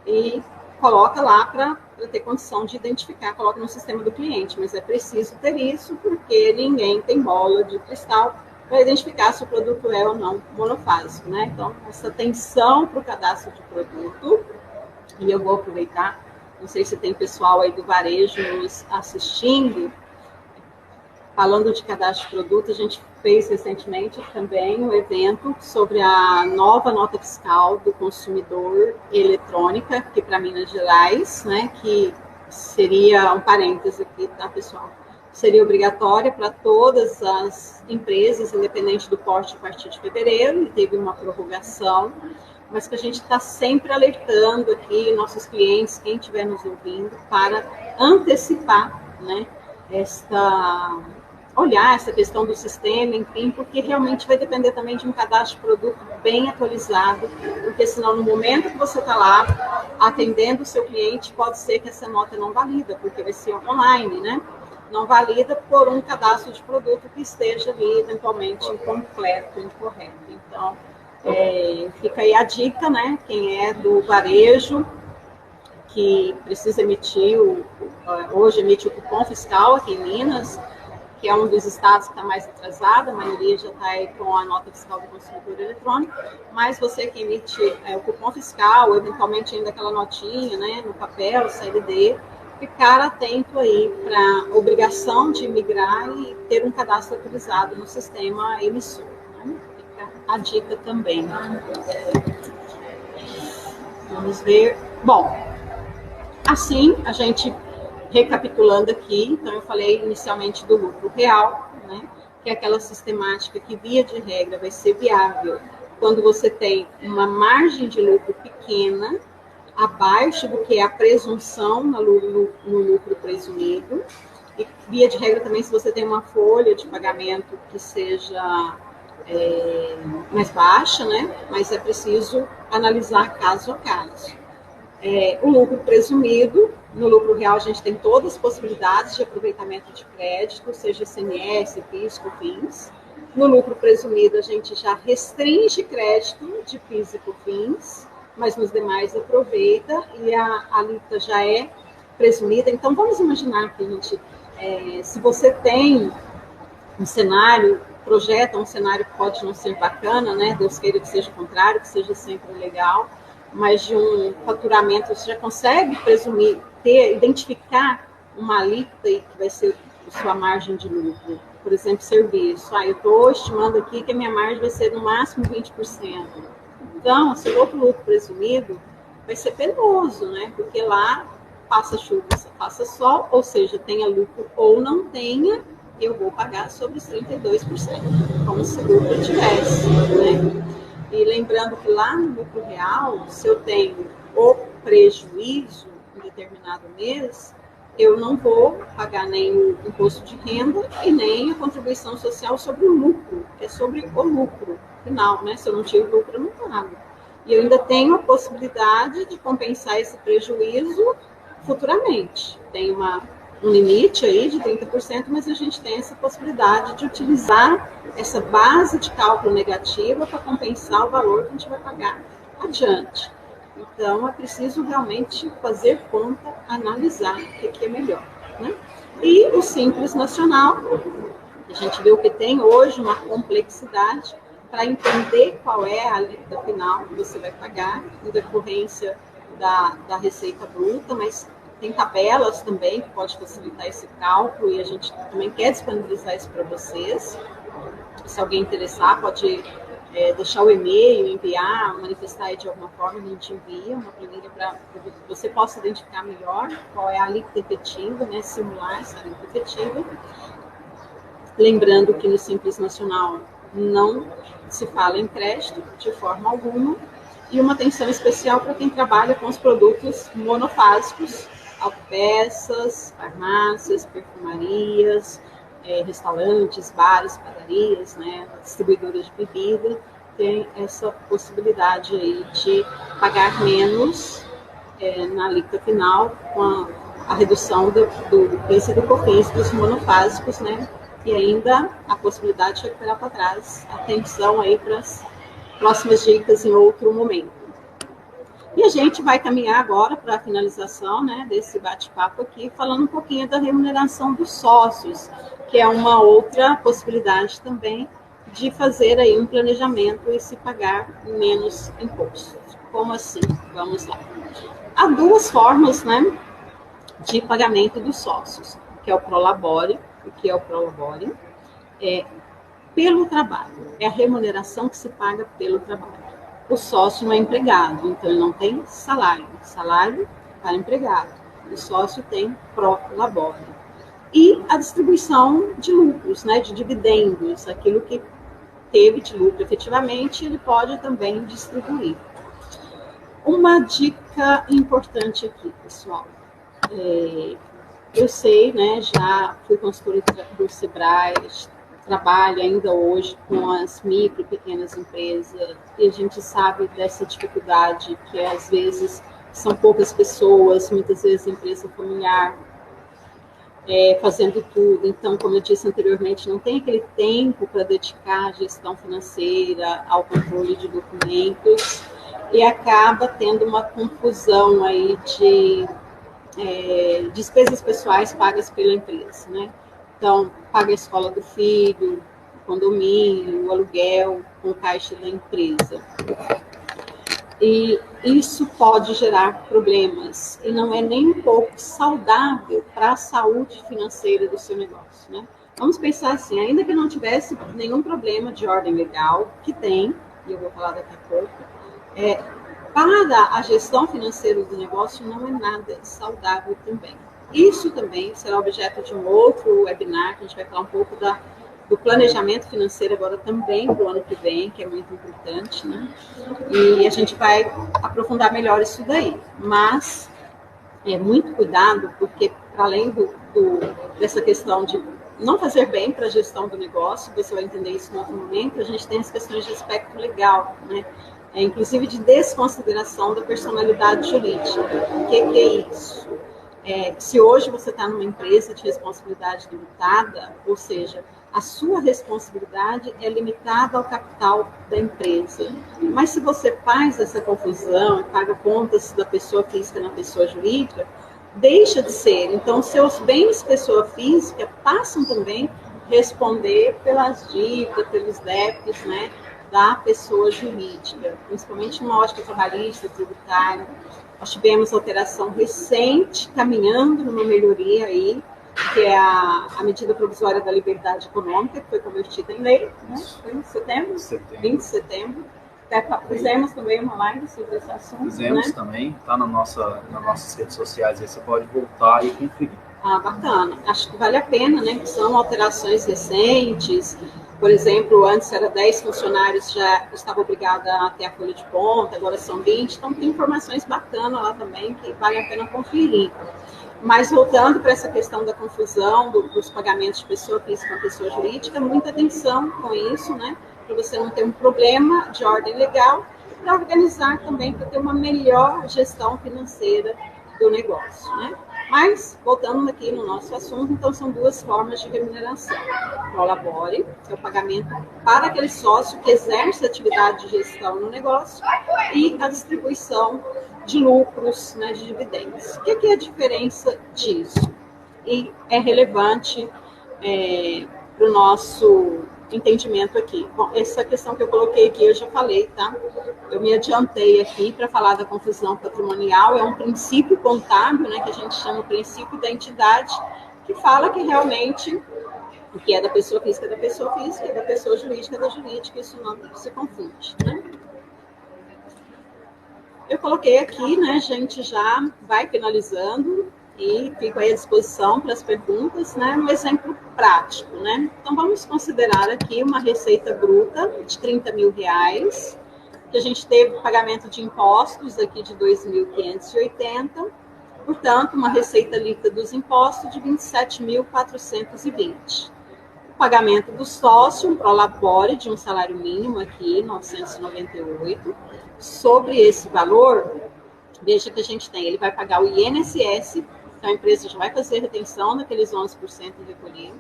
E coloca lá para ter condição de identificar, coloca no sistema do cliente. Mas é preciso ter isso, porque ninguém tem bola de cristal para identificar se o produto é ou não monofásico, né? Então, essa atenção para o cadastro de produto, e eu vou aproveitar, não sei se tem pessoal aí do varejo nos assistindo, falando de cadastro de produto, a gente fez recentemente também um evento sobre a nova nota fiscal do consumidor eletrônica, aqui para Minas Gerais, né, que seria, um parêntese aqui, tá, pessoal? Seria obrigatória para todas as empresas, independente do porte, a partir de fevereiro, e teve uma prorrogação, mas que a gente está sempre alertando aqui nossos clientes, quem estiver nos ouvindo, para antecipar, né, olhar essa questão do sistema, enfim, porque realmente vai depender também de um cadastro de produto bem atualizado, porque senão no momento que você está lá atendendo o seu cliente, pode ser que essa nota não valida, porque vai ser online, né? Não valida por um cadastro de produto que esteja ali eventualmente incompleto, incorreto. Então, fica aí a dica, né? Quem é do varejo, que precisa emitir, hoje emite o cupom fiscal aqui em Minas, que é um dos estados que está mais atrasado, a maioria já está aí com a nota fiscal do consumidor eletrônico, mas você que emite o cupom fiscal, eventualmente ainda aquela notinha, né, no papel, CLD, ficar atento aí para a obrigação de migrar e ter um cadastro atualizado no sistema emissor, né? Fica a dica também. Vamos ver. Bom, assim, a gente recapitulando aqui, então eu falei inicialmente do lucro real, né, que é aquela sistemática que, via de regra, vai ser viável quando você tem uma margem de lucro pequena, abaixo do que é a presunção no lucro presumido, e, via de regra, também, se você tem uma folha de pagamento que seja mais baixa, né, mas é preciso analisar caso a caso. O lucro presumido, no lucro real a gente tem todas as possibilidades de aproveitamento de crédito, seja ICMS, PIS, COFINS. No lucro presumido a gente já restringe crédito de PIS e COFINS, mas nos demais aproveita e a alíquota já é presumida. Então vamos imaginar que, gente, se você tem um cenário, projeta um cenário que pode não ser bacana, né? Deus queira que seja o contrário, que seja sempre legal, mas de um faturamento, você já consegue presumir, identificar uma alíquota que vai ser a sua margem de lucro. Por exemplo, serviço. Eu estou estimando aqui que a minha margem vai ser no máximo 20%. Então, se o outro lucro presumido, vai ser penoso, né? Porque lá passa chuva, passa sol, ou seja, tenha lucro ou não tenha, eu vou pagar sobre os 32%, como se o lucro tivesse, né? E lembrando que lá no lucro real, se eu tenho o prejuízo, em determinado mês, eu não vou pagar nem o imposto de renda e nem a contribuição social sobre o lucro, que é sobre o lucro final, né? Se eu não tive lucro, eu não pago. E eu ainda tenho a possibilidade de compensar esse prejuízo futuramente. Tem um limite aí de 30%, mas a gente tem essa possibilidade de utilizar essa base de cálculo negativa para compensar o valor que a gente vai pagar adiante. Então, é preciso realmente fazer conta, analisar o que é melhor, né? E o Simples Nacional, a gente vê o que tem hoje, uma complexidade para entender qual é a alíquota final que você vai pagar em decorrência da receita bruta, mas tem tabelas também que pode facilitar esse cálculo e a gente também quer disponibilizar isso para vocês. Se alguém interessar, pode deixar o e-mail, enviar, manifestar de alguma forma, a gente envia uma planilha para que você possa identificar melhor qual é a alíquota efetiva, né, simular essa alíquota efetiva. Lembrando que no Simples Nacional não se fala em crédito de forma alguma, e uma atenção especial para quem trabalha com os produtos monofásicos, autopeças, farmácias, perfumarias, restaurantes, bares, padarias, né, distribuidoras de bebida, tem essa possibilidade aí de pagar menos na alíquota final com a redução do PIS e do COFINS dos monofásicos, né, e ainda a possibilidade de recuperar para trás. Atenção aí para as próximas dicas em outro momento. E a gente vai caminhar agora para a finalização, né, desse bate-papo aqui, falando um pouquinho da remuneração dos sócios, que é uma outra possibilidade também de fazer aí um planejamento e se pagar menos impostos. Como assim? Vamos lá. Há duas formas, né, de pagamento dos sócios, que é o Prolabore. O que é o Prolabore? É pelo trabalho, é a remuneração que se paga pelo trabalho. O sócio não é empregado, então ele não tem salário. Salário para empregado. O sócio tem Prolabore. E a distribuição de lucros, né, de dividendos, aquilo que teve de lucro efetivamente, ele pode também distribuir. Uma dica importante aqui, pessoal. Eu sei, né, já fui consultora do Sebrae, trabalho ainda hoje com as micro e pequenas empresas, e a gente sabe dessa dificuldade que às vezes são poucas pessoas, muitas vezes empresa familiar, fazendo tudo. Então, como eu disse anteriormente, não tem aquele tempo para dedicar à gestão financeira, ao controle de documentos, e acaba tendo uma confusão aí de despesas pessoais pagas pela empresa, né? Então, paga a escola do filho, o condomínio, o aluguel, com caixa da empresa. E isso pode gerar problemas, e não é nem um pouco saudável para a saúde financeira do seu negócio, né? Vamos pensar assim, ainda que não tivesse nenhum problema de ordem legal, que tem, e eu vou falar daqui a pouco, para a gestão financeira do negócio não é nada saudável também. Isso também será objeto de um outro webinar, que a gente vai falar um pouco do planejamento financeiro agora também para o ano que vem, que é muito importante, né? E a gente vai aprofundar melhor isso daí. Mas muito cuidado, porque para além dessa questão de não fazer bem para a gestão do negócio, você vai entender isso em outro momento, a gente tem as questões de aspecto legal, né? Inclusive de desconsideração da personalidade jurídica. O que é isso? Se hoje você está numa empresa de responsabilidade limitada, ou seja, a sua responsabilidade é limitada ao capital da empresa. Mas se você faz essa confusão, paga contas da pessoa física na pessoa jurídica, deixa de ser. Então, seus bens pessoa física passam também a responder pelas dívidas, pelos débitos, né, da pessoa jurídica, principalmente numa ótica trabalhista, tributária. Nós tivemos alteração recente, caminhando numa melhoria aí, que é a medida provisória da liberdade econômica, que foi convertida em lei, né? Foi em setembro, 20 de setembro. Fizemos também uma live sobre esse assunto. Fizemos, né? Também, está nas nossas redes sociais, aí você pode voltar e conferir. Bacana. Acho que vale a pena, né? Que são alterações recentes, Por exemplo, antes era 10 funcionários, já estava obrigada a ter a folha de ponta, agora são 20, então tem informações bacanas lá também que vale a pena conferir. Mas voltando para essa questão da confusão dos pagamentos de pessoa física com pessoa jurídica, muita atenção com isso, né? Para você não ter um problema de ordem legal, para organizar também, para ter uma melhor gestão financeira do negócio, né? Mas, voltando aqui no nosso assunto, então são duas formas de remuneração. Prolabore, que é o pagamento para aquele sócio que exerce atividade de gestão no negócio, e a distribuição de lucros, né, de dividendos. O que é a diferença disso? E é relevante para o nosso entendimento aqui. Bom, essa questão que eu coloquei aqui, eu já falei, tá? Eu me adiantei aqui para falar da confusão patrimonial, é um princípio contábil, né, que a gente chama o princípio da entidade, que fala que realmente o que é da pessoa física é da pessoa física, e da pessoa jurídica é da jurídica, isso não se confunde, né? Eu coloquei aqui, né, a gente já vai finalizando, e fico aí à disposição para as perguntas, né? Um exemplo prático, né? Então, vamos considerar aqui uma receita bruta de R$30 mil, que a gente teve pagamento de impostos aqui de 2.580, portanto, uma receita líquida dos impostos de 27.420. O pagamento do sócio, um prolabore de um salário mínimo aqui, 998. Sobre esse valor, veja que a gente tem, ele vai pagar o INSS, então a empresa já vai fazer retenção daqueles 11% recolhido,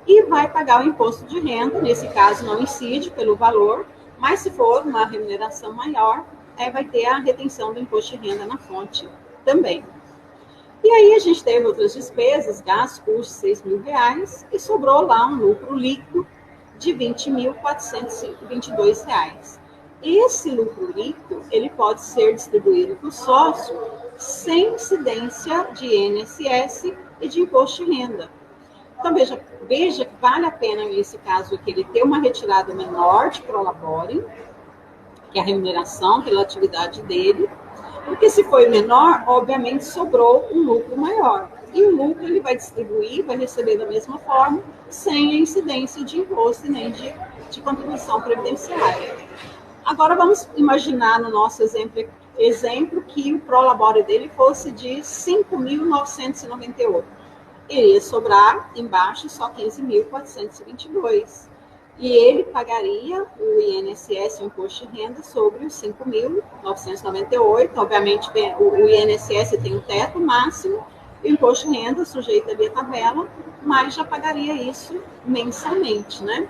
e vai pagar o imposto de renda, nesse caso não incide pelo valor, mas se for uma remuneração maior, vai ter a retenção do imposto de renda na fonte também. E aí a gente teve outras despesas, gastos, custos, R$6 mil, e sobrou lá um lucro líquido de R$20.422. Esse lucro líquido, ele pode ser distribuído para o sócio sem incidência de INSS e de imposto de renda. Então, veja que vale a pena, nesse caso aqui, ele ter uma retirada menor de prolabore, que é a remuneração pela atividade dele, porque se foi menor, obviamente sobrou um lucro maior. E o lucro ele vai distribuir, vai receber da mesma forma, sem a incidência de imposto e nem de contribuição previdenciária. Agora vamos imaginar no nosso exemplo que o prolabore dele fosse de 5.998. Iria sobrar embaixo só 15.422. E ele pagaria o INSS, o imposto de renda, sobre os 5.998. Obviamente, o INSS tem um teto máximo, o imposto de renda sujeito ali a tabela, mas já pagaria isso mensalmente, né?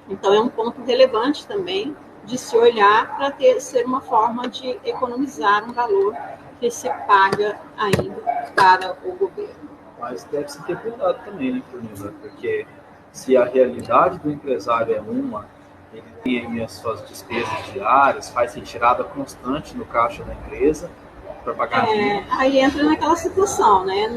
Então, é um ponto relevante também de se olhar para ser uma forma de economizar um valor que se paga ainda para o governo. Mas deve-se ter cuidado também, né, Fernanda? Porque se a realidade do empresário é uma, ele tem as suas despesas diárias, faz retirada constante no caixa da empresa para pagar. Aí entra naquela situação, né?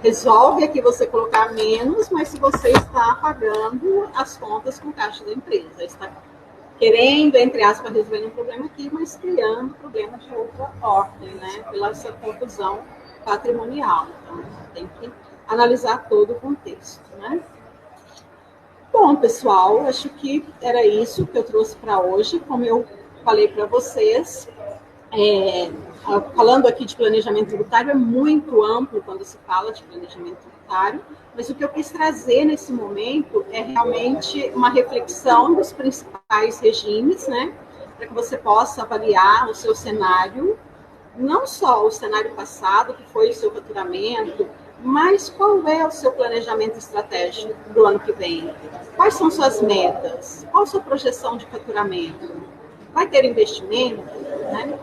Resolve aqui você colocar menos, mas se você está pagando as contas com o caixa da empresa, está querendo, entre aspas, resolver um problema aqui, mas criando problema de outra ordem, né? Pela essa confusão patrimonial. Então, tem que analisar todo o contexto, né? Bom, pessoal, acho que era isso que eu trouxe para hoje. Como eu falei para vocês, falando aqui de planejamento tributário, é muito amplo quando se fala de planejamento tributário, mas o que eu quis trazer nesse momento é realmente uma reflexão dos principais regimes, né, para que você possa avaliar o seu cenário, não só o cenário passado, que foi o seu faturamento, mas qual é o seu planejamento estratégico do ano que vem? Quais são suas metas? Qual a sua projeção de faturamento? Vai ter investimento, né?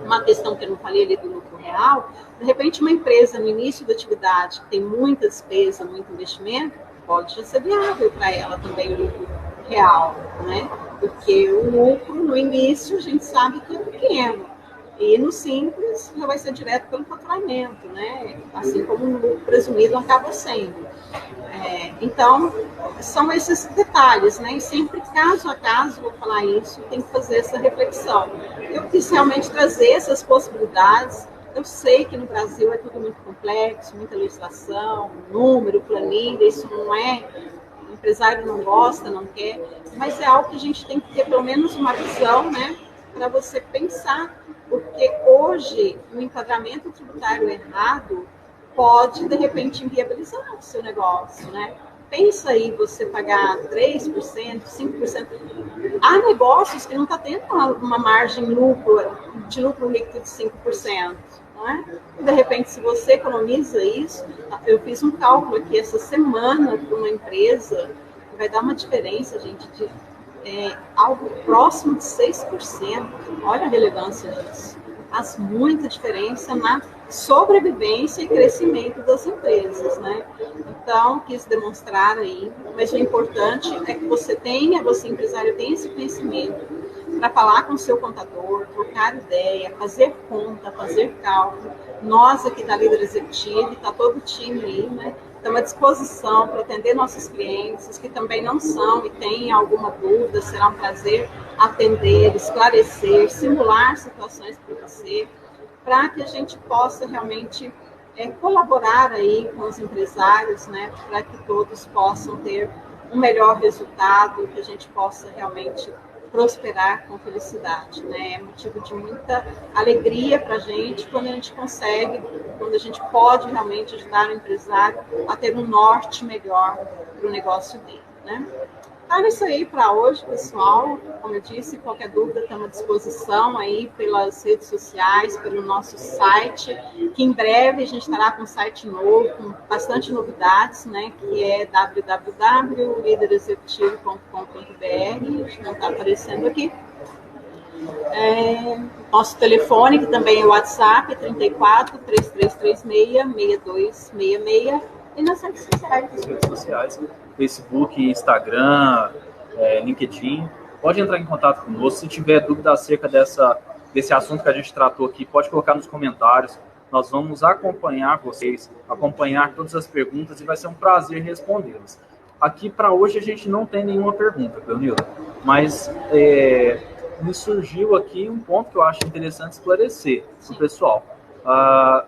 Uma questão que eu não falei ali do lucro real, de repente uma empresa no início da atividade que tem muita despesa, muito investimento, pode já ser viável para ela também o lucro real, né? Porque o lucro no início a gente sabe que é pequeno, e no simples já vai ser direto pelo faturamento, né? Assim como o lucro presumido acaba sendo. Então, são esses detalhes, né? E sempre, caso a caso, vou falar isso, tem que fazer essa reflexão. Eu quis realmente trazer essas possibilidades. Eu sei que no Brasil é tudo muito complexo, muita legislação, número, planilha, isso não é o empresário não gosta, não quer, mas é algo que a gente tem que ter pelo menos uma visão, né, para você pensar, porque hoje o enquadramento tributário errado pode, de repente, inviabilizar o seu negócio, né? Pensa aí você pagar 3%, 5%. Há negócios que não estão tendo uma margem de lucro líquido de 5%. Não é? E, de repente, se você economiza isso, eu fiz um cálculo aqui essa semana para uma empresa, que vai dar uma diferença, gente, de algo próximo de 6%. Olha a relevância disso. Faz muita diferença na sobrevivência e crescimento das empresas, né? Então, quis demonstrar aí, mas o importante é que você empresário, tenha esse conhecimento para falar com o seu contador, trocar ideia, fazer conta, fazer cálculo. Nós aqui da Líder Executive, está todo o time aí, né? Estamos à disposição para atender nossos clientes, os que também não são e têm alguma dúvida, será um prazer atender, esclarecer, simular situações para você, para que a gente possa realmente colaborar aí com os empresários, né, para que todos possam ter um melhor resultado, que a gente possa realmente prosperar com felicidade, né? É motivo de muita alegria para a gente quando a gente consegue, quando a gente pode realmente ajudar o empresário a ter um norte melhor para o negócio dele, né? Então, é isso aí para hoje, pessoal. Como eu disse, qualquer dúvida estamos à disposição aí pelas redes sociais, pelo nosso site, que em breve a gente estará com um site novo, com bastante novidades, né? Que é www.liderexecutivo.com.br, não está aparecendo aqui. Nosso telefone, que também é o WhatsApp, 34 3336 6266, e nas redes sociais. Facebook, Instagram, LinkedIn. Pode entrar em contato conosco. Se tiver dúvida acerca desse assunto que a gente tratou aqui, pode colocar nos comentários. Nós vamos acompanhar vocês, acompanhar todas as perguntas e vai ser um prazer respondê-las. Aqui para hoje a gente não tem nenhuma pergunta, Cleonilda, mas me surgiu aqui um ponto que eu acho interessante esclarecer para o pessoal. A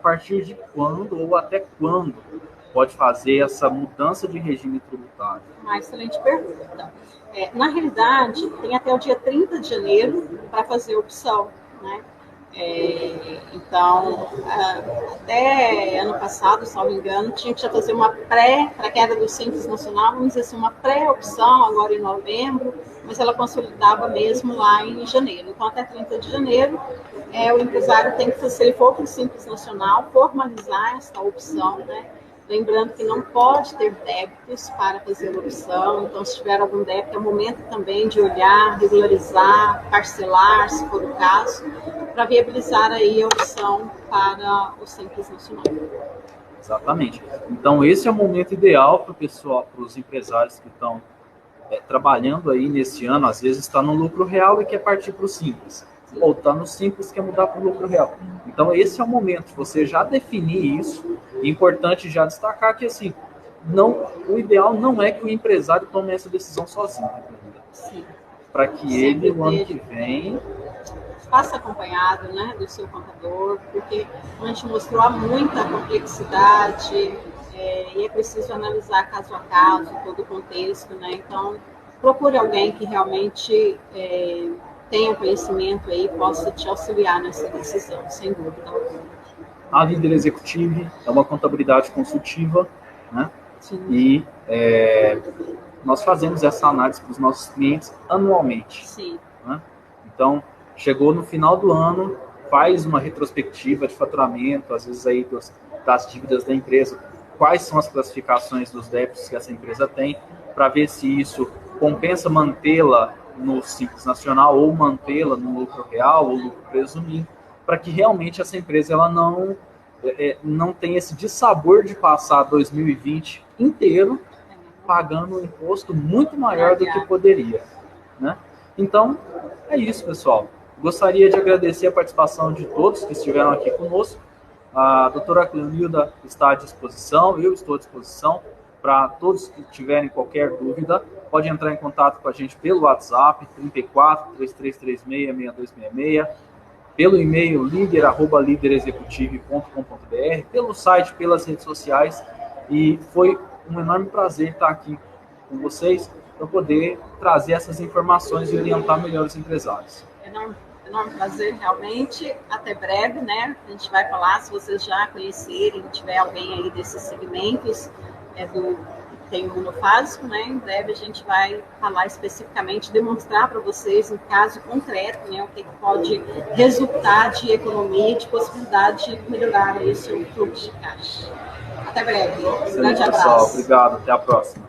partir de quando ou até quando pode fazer essa mudança de regime tributário? Uma excelente pergunta. Na realidade, tem até o dia 30 de janeiro para fazer a opção, né? Então, até ano passado, se não me engano, tinha que já fazer uma para a queda do Simples Nacional, vamos dizer assim, uma pré-opção agora em novembro, mas ela consolidava mesmo lá em janeiro. Então, até 30 de janeiro, o empresário tem que, se ele for para o Simples Nacional, formalizar essa opção, né? Lembrando que não pode ter débitos para fazer a opção, então se tiver algum débito, é o momento também de olhar, regularizar, parcelar, se for o caso, para viabilizar aí a opção para o Simples Nacional. Exatamente. Então esse é o momento ideal para o pessoal, para os empresários que estão trabalhando aí nesse ano, às vezes está no lucro real e quer partir para o Simples. Ou está no Simples, quer mudar para o lucro real. Então, esse é o momento de você já definir isso. É importante já destacar que, assim, o ideal não é que o empresário tome essa decisão sozinho. Para que ele, no ano que vem... faça acompanhado, né, do seu contador, porque a gente mostrou há muita complexidade e é preciso analisar caso a caso, todo o contexto, né? Então, procure alguém que realmente... tenha conhecimento aí, possa te auxiliar nessa decisão, sem dúvida alguma. A Líder Executive é uma contabilidade consultiva, né? Sim. E nós fazemos essa análise para os nossos clientes anualmente. Sim. Né? Então, chegou no final do ano, faz uma retrospectiva de faturamento, às vezes aí das dívidas da empresa, quais são as classificações dos débitos que essa empresa tem, para ver se isso compensa mantê-la no Simples Nacional ou mantê-la no lucro real ou lucro presumido, para que realmente essa empresa ela não tenha esse dissabor de passar 2020 inteiro pagando um imposto muito maior do que poderia, né? Então, é isso, pessoal. Gostaria de agradecer a participação de todos que estiveram aqui conosco. A doutora Cleonilda está à disposição, eu estou à disposição. Para todos que tiverem qualquer dúvida, pode entrar em contato com a gente pelo WhatsApp, 34 3336 6266, pelo e-mail lider@liderexecutive.com.br, pelo site, pelas redes sociais. E foi um enorme prazer estar aqui com vocês para poder trazer essas informações e orientar melhor os empresários. Enorme prazer, realmente. Até breve, né? A gente vai falar, se vocês já conhecerem, tiver alguém aí desses segmentos, tem o monofásico, né? Em breve a gente vai falar especificamente, demonstrar para vocês, em caso concreto, né, o que pode resultar de economia e de possibilidade de melhorar aí o seu fluxo de caixa. Até breve. Um grande abraço. Pessoal, obrigado. Até a próxima.